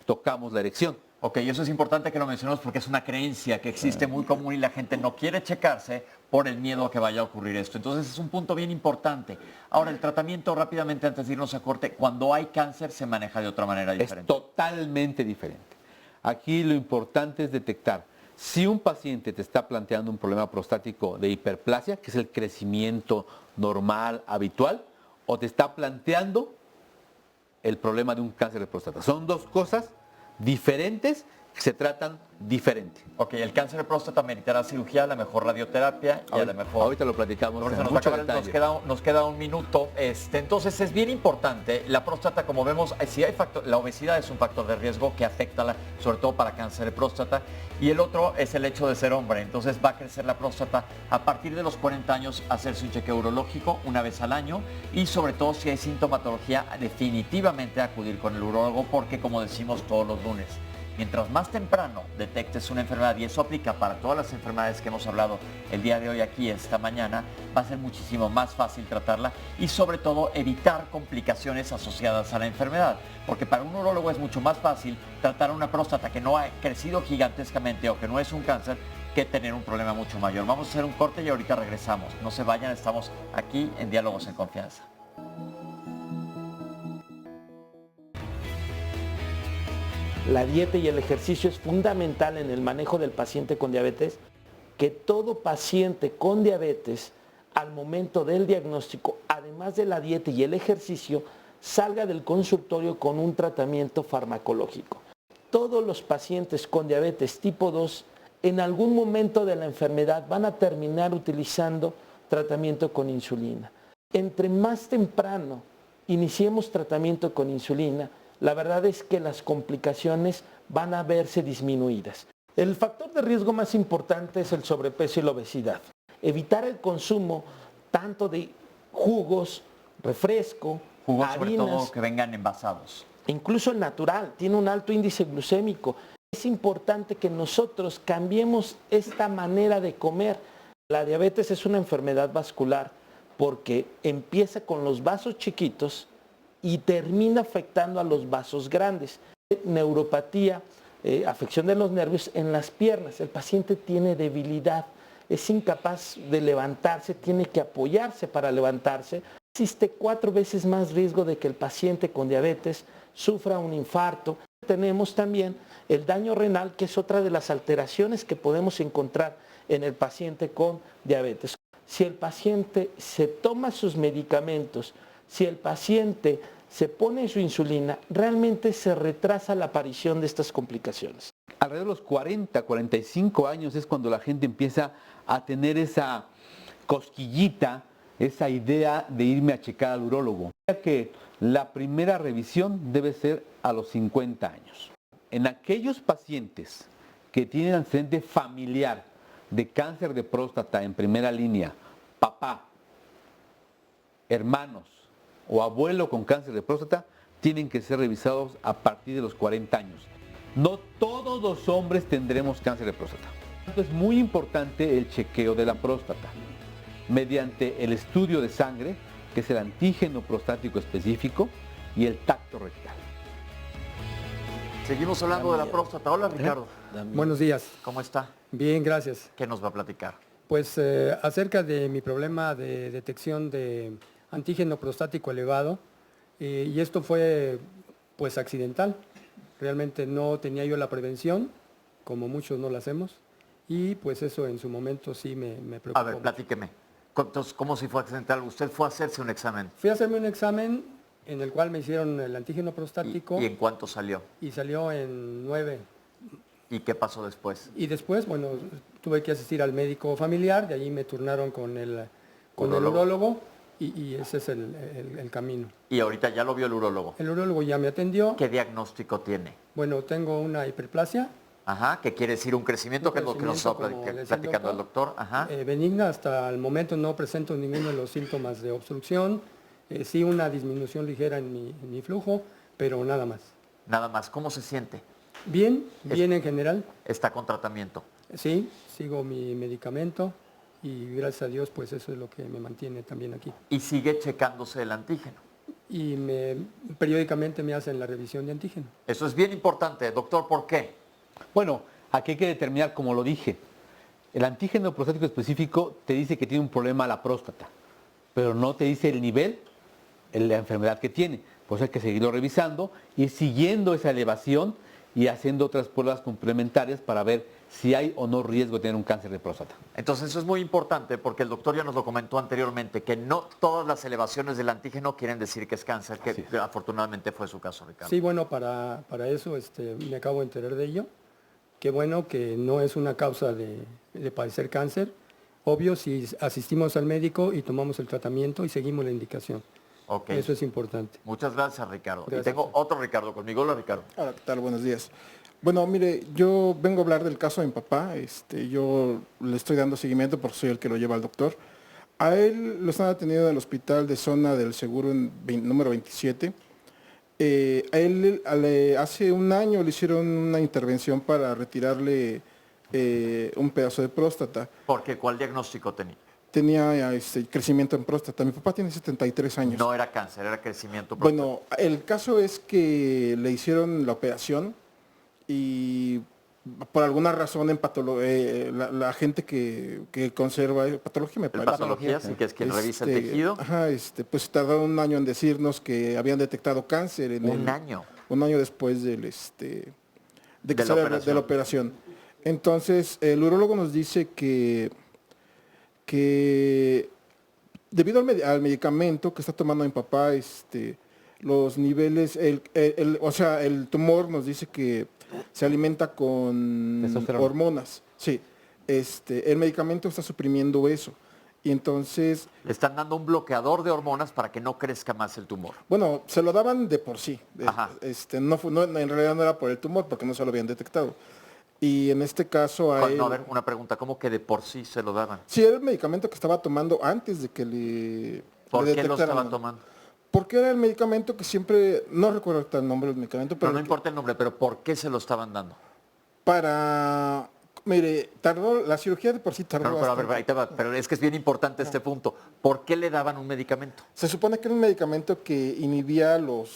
tocamos la erección. Ok, eso es importante que lo mencionemos porque es una creencia que existe muy común y la gente no quiere checarse por el miedo a que vaya a ocurrir esto. Entonces es un punto bien importante. Ahora, el tratamiento rápidamente antes de irnos a corte, cuando hay cáncer se maneja de otra manera diferente. Es totalmente diferente. Aquí lo importante es detectar si un paciente te está planteando un problema prostático de hiperplasia, que es el crecimiento normal, habitual, o te está planteando el problema de un cáncer de próstata. Son dos cosas diferentes que se tratan diferente. Ok, el cáncer de próstata meritará cirugía, a la mejor radioterapia y a la mejor... Ahorita lo platicamos. Nos queda un minuto. Entonces es bien importante, la próstata, como vemos, si hay la obesidad es un factor de riesgo que afecta sobre todo para cáncer de próstata. Y el otro es el hecho de ser hombre. Entonces va a crecer la próstata a partir de los 40 años, hacerse un chequeo urológico una vez al año y sobre todo si hay sintomatología, definitivamente acudir con el urólogo porque como decimos todos los lunes, mientras más temprano detectes una enfermedad, y eso aplica para todas las enfermedades que hemos hablado el día de hoy aquí, esta mañana, va a ser muchísimo más fácil tratarla y sobre todo evitar complicaciones asociadas a la enfermedad. Porque para un urólogo es mucho más fácil tratar una próstata que no ha crecido gigantescamente o que no es un cáncer que tener un problema mucho mayor. Vamos a hacer un corte y ahorita regresamos. No se vayan, estamos aquí en Diálogos en Confianza. La dieta y el ejercicio es fundamental en el manejo del paciente con diabetes, que todo paciente con diabetes al momento del diagnóstico, además de la dieta y el ejercicio, salga del consultorio con un tratamiento farmacológico. Todos los pacientes con diabetes tipo 2 en algún momento de la enfermedad van a terminar utilizando tratamiento con insulina. Entre más temprano iniciemos tratamiento con insulina, la verdad es que las complicaciones van a verse disminuidas. El factor de riesgo más importante es el sobrepeso y la obesidad. Evitar el consumo tanto de jugos, refresco, jugos harinas, sobre todo que vengan envasados. Incluso el natural tiene un alto índice glucémico. Es importante que nosotros cambiemos esta manera de comer. La diabetes es una enfermedad vascular porque empieza con los vasos chiquitos y termina afectando a los vasos grandes. Neuropatía, afección de los nervios en las piernas. El paciente tiene debilidad, es incapaz de levantarse, tiene que apoyarse para levantarse. Existe 4 veces más riesgo de que el paciente con diabetes sufra un infarto. Tenemos también el daño renal, que es otra de las alteraciones que podemos encontrar en el paciente con diabetes. si el paciente se toma sus medicamentos, si el paciente se pone su insulina, realmente se retrasa la aparición de estas complicaciones. Alrededor de los 40, 45 años es cuando la gente empieza a tener esa cosquillita, esa idea de irme a checar al urólogo. Que la primera revisión debe ser a los 50 años. En aquellos pacientes que tienen antecedente familiar de cáncer de próstata en primera línea, papá, hermanos o abuelo con cáncer de próstata, tienen que ser revisados a partir de los 40 años. No todos los hombres tendremos cáncer de próstata. Es muy importante el chequeo de la próstata mediante el estudio de sangre, que es el antígeno prostático específico, y el tacto rectal. Seguimos hablando de la próstata. Hola, Ricardo. Buenos días. ¿Cómo está? Bien, gracias. ¿Qué nos va a platicar? Pues acerca de mi problema de detección de antígeno prostático elevado, y esto fue pues accidental. Realmente no tenía yo la prevención, como muchos no la hacemos, y pues eso en su momento sí me preocupó. A ver, platíqueme. Entonces, ¿cómo si fue accidental? ¿Usted fue a hacerse un examen? Fui a hacerme un examen en el cual me hicieron el antígeno prostático. ¿Y en cuánto salió? Y salió en 9. ¿Y qué pasó después? Y después, bueno, tuve que asistir al médico familiar, de ahí me turnaron con el urólogo, y ese es el camino. ¿Y ahorita ya lo vio el urólogo? El urólogo ya me atendió. ¿Qué diagnóstico tiene? Bueno, tengo una hiperplasia. Ajá, ¿qué quiere decir un crecimiento? Que es lo que nos está platicando el doctor. Ajá. Benigna, hasta el momento no presento ninguno de los síntomas de obstrucción. Sí una disminución ligera en mi flujo, pero nada más. Nada más. ¿Cómo se siente? Bien, bien en general. ¿Está con tratamiento? Sí, sigo mi medicamento y gracias a Dios pues eso es lo que me mantiene también aquí. ¿Y sigue checándose el antígeno? Y periódicamente me hacen la revisión de antígeno. Eso es bien importante. Doctor, ¿por qué? Bueno, aquí hay que determinar, como lo dije, el antígeno prostático específico te dice que tiene un problema la próstata, pero no te dice el nivel, la enfermedad que tiene. Pues hay que seguirlo revisando y siguiendo esa elevación y haciendo otras pruebas complementarias para ver si hay o no riesgo de tener un cáncer de próstata. Entonces eso es muy importante porque el doctor ya nos lo comentó anteriormente, que no todas las elevaciones del antígeno quieren decir que es cáncer, que sí, afortunadamente fue su caso, Ricardo. Sí, bueno, para eso me acabo de enterar de ello. Qué bueno que no es una causa de padecer cáncer. Obvio, si asistimos al médico y tomamos el tratamiento y seguimos la indicación. Okay. Eso es importante. Muchas gracias, Ricardo. Gracias. Y tengo otro Ricardo conmigo. Hola, Ricardo. Hola, ¿qué tal? Buenos días. Bueno, mire, yo vengo a hablar del caso de mi papá. Yo le estoy dando seguimiento porque soy el que lo lleva al doctor. A él lo están atendiendo en el hospital de zona del seguro número 27. A él hace un año le hicieron una intervención para retirarle un pedazo de próstata. ¿Por qué? ¿Cuál diagnóstico tenía? Tenía crecimiento en próstata. Mi papá tiene 73 años. No era cáncer, era crecimiento próstata. Bueno, el caso es que le hicieron la operación y por alguna razón en la gente que conserva patología, me parece. Patología, sí, que es quien revisa el tejido. Ajá, pues tardaron un año en decirnos que habían detectado cáncer. ¿Un año? Un año después de la operación. Entonces, el urólogo nos dice que debido al medicamento que está tomando mi papá, los niveles, el tumor nos dice que se alimenta con hormonas. Sí, el medicamento está suprimiendo eso. Y entonces... Le están dando un bloqueador de hormonas para que no crezca más el tumor. Bueno, se lo daban de por sí. En realidad no era por el tumor, porque no se lo habían detectado. Y en este caso a él... No, a ver, una pregunta, ¿cómo que de por sí se lo daban? Sí, era el medicamento que estaba tomando antes de que le ¿Por qué lo estaba tomando? Porque era el medicamento que siempre, no recuerdo el nombre del medicamento, pero... No importa el nombre, pero ¿por qué se lo estaban dando? Mire, la cirugía de por sí tardó pero a ver, ahí te va, pero es que es bien importante este punto. ¿Por qué le daban un medicamento? Se supone que era un medicamento que inhibía los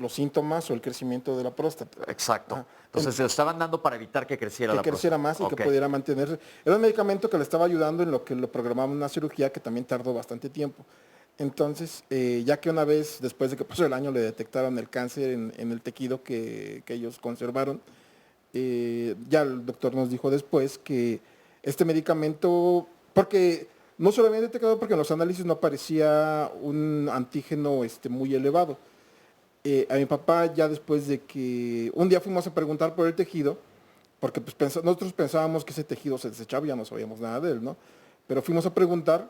síntomas o el crecimiento de la próstata. Exacto. Entonces se lo estaban dando para evitar que creciera la próstata. Que creciera más y que pudiera mantenerse. Era un medicamento que le estaba ayudando en lo que lo programaba una cirugía que también tardó bastante tiempo. Entonces, ya que una vez, después de que pasó el año, le detectaron el cáncer en el tejido que ellos conservaron, ya el doctor nos dijo después que este medicamento, porque No se lo habían detectado porque en los análisis no aparecía un antígeno muy elevado. A mi papá, ya después de que un día fuimos a preguntar por el tejido, porque pues, nosotros pensábamos que ese tejido se desechaba, ya no sabíamos nada de él, ¿no? Pero fuimos a preguntar,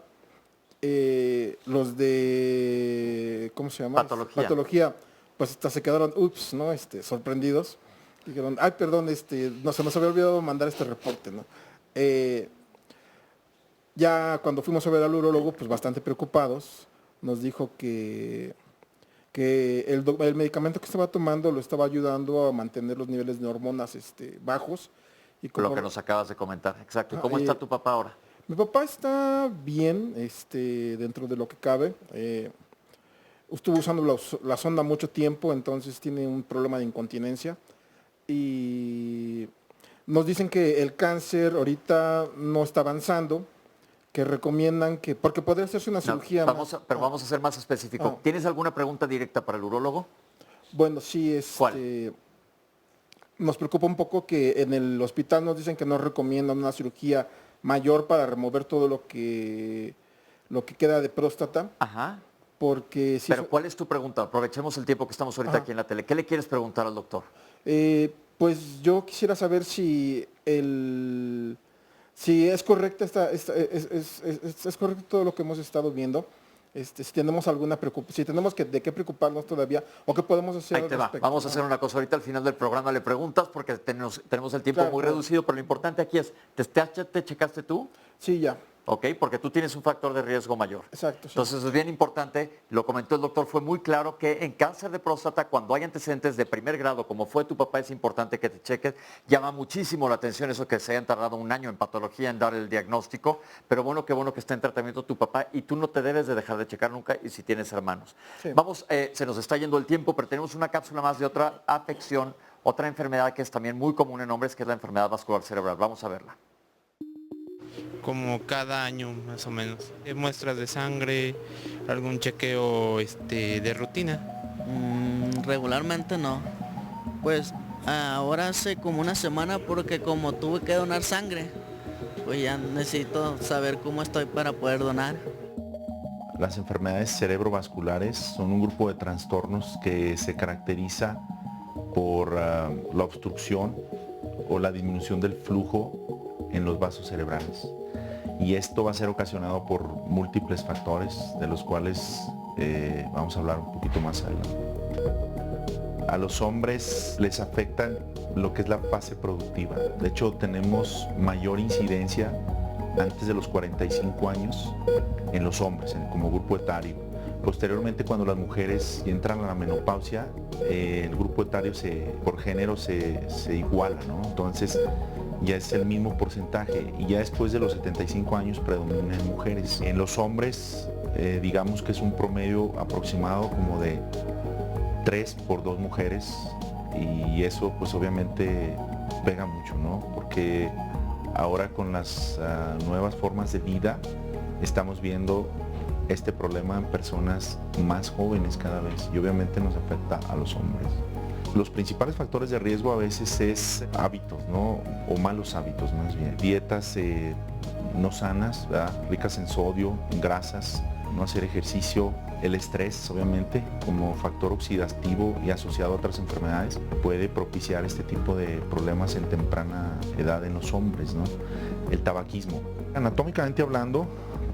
los de, ¿cómo se llama? Patología, pues hasta se quedaron, ups, ¿no? Sorprendidos. Dijeron, ay, perdón, no, se nos había olvidado mandar este reporte, ¿no? Ya cuando fuimos a ver al urólogo, pues bastante preocupados, nos dijo que el medicamento que estaba tomando lo estaba ayudando a mantener los niveles de hormonas bajos. Y como, lo que nos acabas de comentar, exacto. ¿Cómo está tu papá ahora? Mi papá está bien, dentro de lo que cabe. Estuvo usando la sonda mucho tiempo, entonces tiene un problema de incontinencia. Y nos dicen que el cáncer ahorita no está avanzando, que recomiendan que, porque podría hacerse una cirugía. Vamos a ser más específico. ¿Tienes alguna pregunta directa para el urólogo? Bueno, sí, ¿Cuál? Nos preocupa un poco que en el hospital nos dicen que no recomiendan una cirugía mayor para remover todo lo que queda de próstata. Ajá. Porque si Pero ¿cuál es tu pregunta? Aprovechemos el tiempo que estamos ahorita aquí en la tele. ¿Qué le quieres preguntar al doctor? Pues yo quisiera saber si es correcta es correcto todo lo que hemos estado viendo. Si tenemos alguna preocupación, si tenemos de qué preocuparnos todavía o qué podemos hacer al respecto. Vamos a hacer una cosa ahorita al final del programa, le preguntas porque tenemos el tiempo muy reducido, pero lo importante aquí es, ¿te checaste tú? Sí, ya. ¿Ok? Porque tú tienes un factor de riesgo mayor. Exacto. Sí. Entonces es bien importante, lo comentó el doctor, fue muy claro que en cáncer de próstata, cuando hay antecedentes de primer grado, como fue tu papá, es importante que te cheques. Llama muchísimo la atención eso que se hayan tardado un año en patología en dar el diagnóstico, pero bueno que esté en tratamiento tu papá y tú no te debes de dejar de checar nunca y si tienes hermanos. Sí. Vamos, se nos está yendo el tiempo, pero tenemos una cápsula más de otra afección, otra enfermedad que es también muy común en hombres, que es la enfermedad vascular cerebral. Vamos a verla. Como cada año más o menos. Muestras de sangre, algún chequeo de rutina. Regularmente no. Pues ahora hace como una semana porque como tuve que donar sangre, pues ya necesito saber cómo estoy para poder donar. Las enfermedades cerebrovasculares son un grupo de trastornos que se caracteriza por la obstrucción o la disminución del flujo en los vasos cerebrales. Y esto va a ser ocasionado por múltiples factores, de los cuales vamos a hablar un poquito más adelante. A los hombres les afectan lo que es la fase productiva. De hecho, tenemos mayor incidencia antes de los 45 años en los hombres, como grupo etario. Posteriormente, cuando las mujeres entran a la menopausia, el grupo etario por género se iguala, ¿no? Entonces, ya es el mismo porcentaje y ya después de los 75 años predominan en mujeres. En los hombres, digamos que es un promedio aproximado como de 3 por 2 mujeres y eso pues obviamente pega mucho, ¿no? Porque ahora con las nuevas formas de vida estamos viendo este problema en personas más jóvenes cada vez y obviamente nos afecta a los hombres. Los principales factores de riesgo a veces es hábitos, ¿no? O malos hábitos más bien. Dietas no sanas, ¿verdad? Ricas en sodio, en grasas, no hacer ejercicio, el estrés, obviamente, como factor oxidativo y asociado a otras enfermedades, puede propiciar este tipo de problemas en temprana edad en los hombres, ¿no? El tabaquismo. Anatómicamente hablando,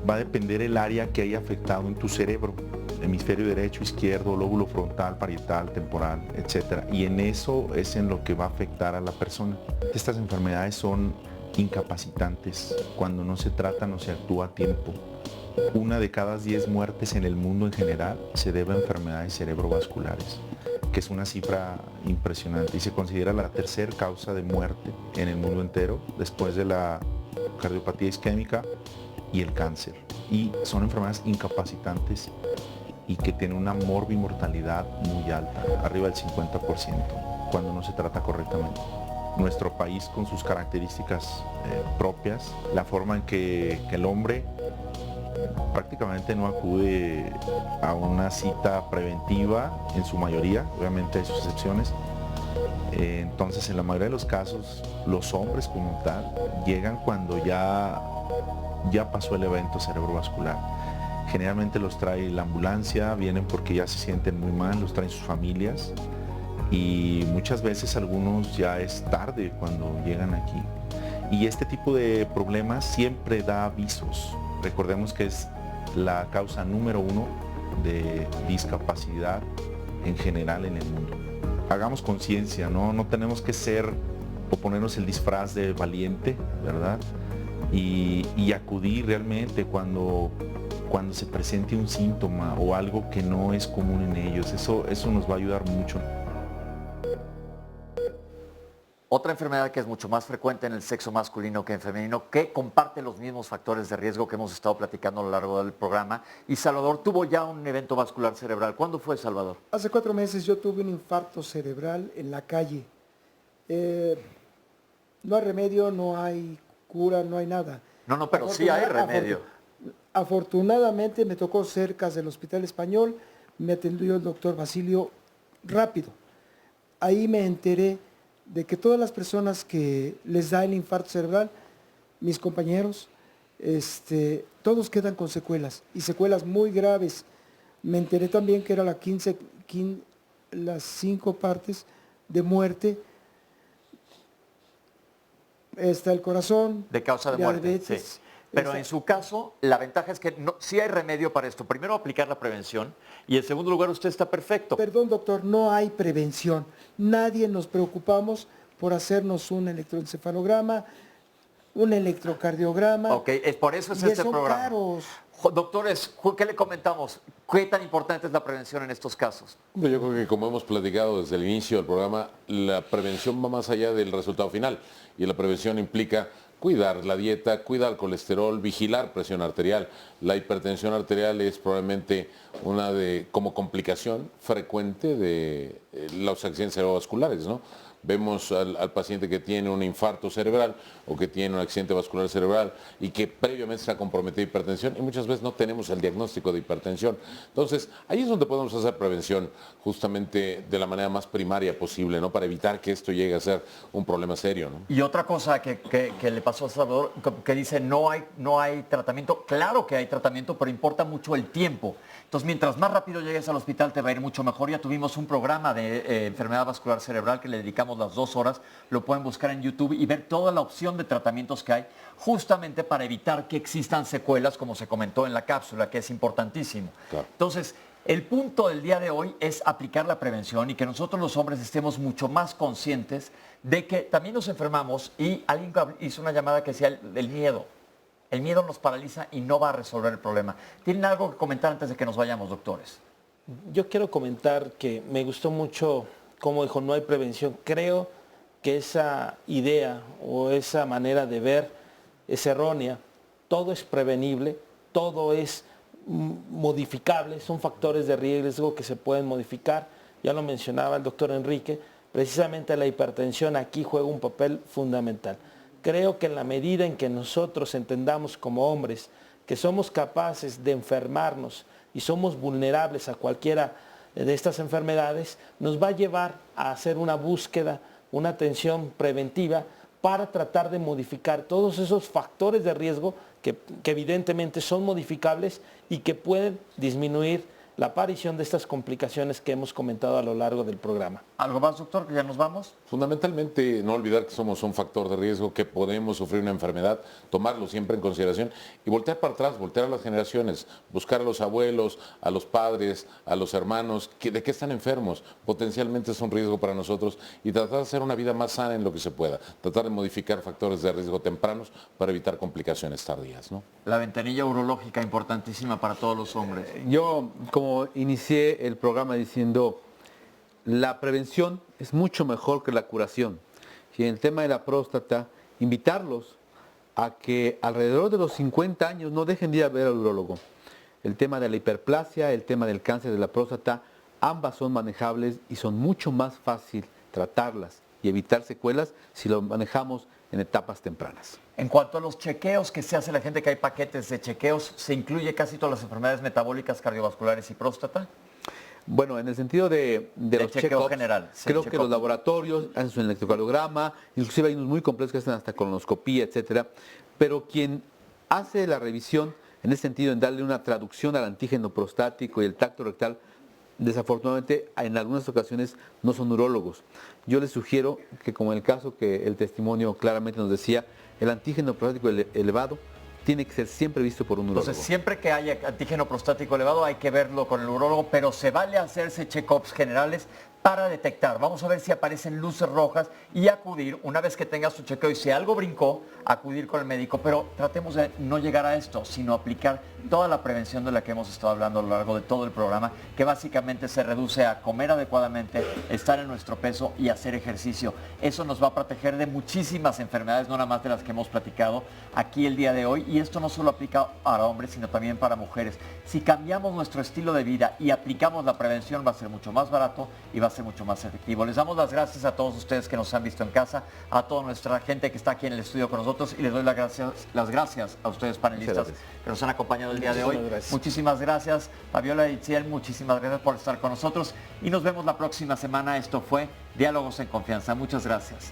va a depender el área que haya afectado en tu cerebro. Hemisferio derecho, izquierdo, lóbulo frontal, parietal, temporal, etc. Y en eso es en lo que va a afectar a la persona. Estas enfermedades son incapacitantes. Cuando no se trata, no se actúa a tiempo. 1 de cada 10 muertes en el mundo en general se debe a enfermedades cerebrovasculares, que es una cifra impresionante y se considera la tercera causa de muerte en el mundo entero, después de la cardiopatía isquémica y el cáncer. Y son enfermedades incapacitantes y que tienen una morbimortalidad muy alta, arriba del 50%, cuando no se trata correctamente. Nuestro país, con sus características propias, la forma en que el hombre prácticamente no acude a una cita preventiva en su mayoría, obviamente hay sus excepciones. Entonces, en la mayoría de los casos, los hombres como tal llegan cuando ya ya pasó el evento cerebrovascular. Generalmente los trae la ambulancia, vienen porque ya se sienten muy mal, los traen sus familias y muchas veces algunos ya es tarde cuando llegan aquí. Y este tipo de problemas siempre da avisos. Recordemos que es la causa número 1 de discapacidad en general en el mundo. Hagamos conciencia, ¿no? No tenemos que ser o ponernos el disfraz de valiente, ¿verdad? Y acudir realmente cuando se presente un síntoma o algo que no es común en ellos. Eso nos va a ayudar mucho. Otra enfermedad que es mucho más frecuente en el sexo masculino que en femenino, que comparte los mismos factores de riesgo que hemos estado platicando a lo largo del programa. Y Salvador tuvo ya un evento vascular cerebral. ¿Cuándo fue, Salvador? Hace 4 meses yo tuve un infarto cerebral en la calle. No hay remedio, no hay cura, no hay nada. No, pero sí hay remedio. Afortunadamente me tocó cerca del Hospital Español, me atendió el doctor Basilio rápido. Ahí me enteré de que todas las personas que les da el infarto cerebral, mis compañeros, todos quedan con secuelas, y secuelas muy graves. Me enteré también que era las 5 partes de muerte. Está el corazón. De causa de muerte, diabetes, sí. Pero en su caso, la ventaja es que sí hay remedio para esto. Primero, aplicar la prevención y en segundo lugar, usted está perfecto. Perdón, doctor, no hay prevención. Nadie nos preocupamos por hacernos un electroencefalograma, un electrocardiograma. Ok, por eso es este programa. Caros. Doctores, ¿qué le comentamos? ¿Qué tan importante es la prevención en estos casos? Hombre, yo creo que como hemos platicado desde el inicio del programa, la prevención va más allá del resultado final. Y la prevención implica cuidar la dieta, cuidar el colesterol, vigilar presión arterial. La hipertensión arterial es probablemente como complicación frecuente de los accidentes cerebrovasculares, ¿no? Vemos al paciente que tiene un infarto cerebral o que tiene un accidente vascular cerebral y que previamente se ha comprometido hipertensión y muchas veces no tenemos el diagnóstico de hipertensión. Entonces, ahí es donde podemos hacer prevención justamente de la manera más primaria posible, ¿no? Para evitar que esto llegue a ser un problema serio, ¿no? Y otra cosa que le pasó a Salvador, que dice no hay tratamiento. Claro que hay tratamiento, pero importa mucho el tiempo. Entonces, mientras más rápido llegues al hospital, te va a ir mucho mejor. Ya tuvimos un programa de enfermedad vascular cerebral que le dedicamos las 2 horas. Lo pueden buscar en YouTube y ver toda la opción de tratamientos que hay, justamente para evitar que existan secuelas, como se comentó en la cápsula, que es importantísimo. Claro. Entonces, el punto del día de hoy es aplicar la prevención y que nosotros los hombres estemos mucho más conscientes de que también nos enfermamos, y alguien hizo una llamada que decía del miedo. El miedo nos paraliza y no va a resolver el problema. ¿Tienen algo que comentar antes de que nos vayamos, doctores? Yo quiero comentar que me gustó mucho cómo dijo, no hay prevención. Creo que esa idea o esa manera de ver es errónea. Todo es prevenible, todo es modificable, son factores de riesgo que se pueden modificar. Ya lo mencionaba el doctor Enrique, precisamente la hipertensión aquí juega un papel fundamental. Creo que en la medida en que nosotros entendamos como hombres que somos capaces de enfermarnos y somos vulnerables a cualquiera de estas enfermedades, nos va a llevar a hacer una búsqueda, una atención preventiva para tratar de modificar todos esos factores de riesgo que evidentemente son modificables y que pueden disminuir la aparición de estas complicaciones que hemos comentado a lo largo del programa. ¿Algo más, doctor, que ya nos vamos? Fundamentalmente, no olvidar que somos un factor de riesgo, que podemos sufrir una enfermedad, tomarlo siempre en consideración y voltear para atrás, voltear a las generaciones, buscar a los abuelos, a los padres, a los hermanos, de qué están enfermos, potencialmente es un riesgo para nosotros y tratar de hacer una vida más sana en lo que se pueda, tratar de modificar factores de riesgo tempranos para evitar complicaciones tardías, ¿no? La ventanilla urológica importantísima para todos los hombres. Yo, como inicié el programa diciendo, la prevención es mucho mejor que la curación. Y en el tema de la próstata, invitarlos a que alrededor de los 50 años no dejen de ir a ver al urólogo. El tema de la hiperplasia, el tema del cáncer de la próstata, ambas son manejables y son mucho más fácil tratarlas y evitar secuelas si lo manejamos en etapas tempranas. En cuanto a los chequeos que se hace la gente, que hay paquetes de chequeos, ¿se incluye casi todas las enfermedades metabólicas, cardiovasculares y próstata? Bueno, en el sentido de los chequeo check-ups, general. Sí, creo que los laboratorios hacen su electrocardiograma, inclusive hay unos muy complejos que hacen hasta colonoscopía, etcétera. Pero quien hace la revisión en ese sentido, en darle una traducción al antígeno prostático y el tacto rectal. Desafortunadamente, en algunas ocasiones no son urólogos. Yo les sugiero que, como en el caso que el testimonio claramente nos decía, el antígeno prostático elevado tiene que ser siempre visto por un urólogo. Entonces, siempre que haya antígeno prostático elevado hay que verlo con el urólogo, pero se vale hacerse check-ups generales para detectar. Vamos a ver si aparecen luces rojas y acudir, una vez que tenga su chequeo y si algo brincó, acudir con el médico. Pero tratemos de no llegar a esto, sino aplicar toda la prevención de la que hemos estado hablando a lo largo de todo el programa, que básicamente se reduce a comer adecuadamente, estar en nuestro peso y hacer ejercicio. Eso nos va a proteger de muchísimas enfermedades, no nada más de las que hemos platicado aquí el día de hoy. Y esto no solo aplica para hombres, sino también para mujeres. Si cambiamos nuestro estilo de vida y aplicamos la prevención, va a ser mucho más barato y va a ser mucho más efectivo. Les damos las gracias a todos ustedes que nos han visto en casa, a toda nuestra gente que está aquí en el estudio con nosotros, y les doy las gracias a ustedes panelistas que nos han acompañado el día de hoy. Muchísimas gracias, Fabiola y Itziel, muchísimas gracias por estar con nosotros y nos vemos la próxima semana. Esto fue Diálogos en Confianza. Muchas gracias.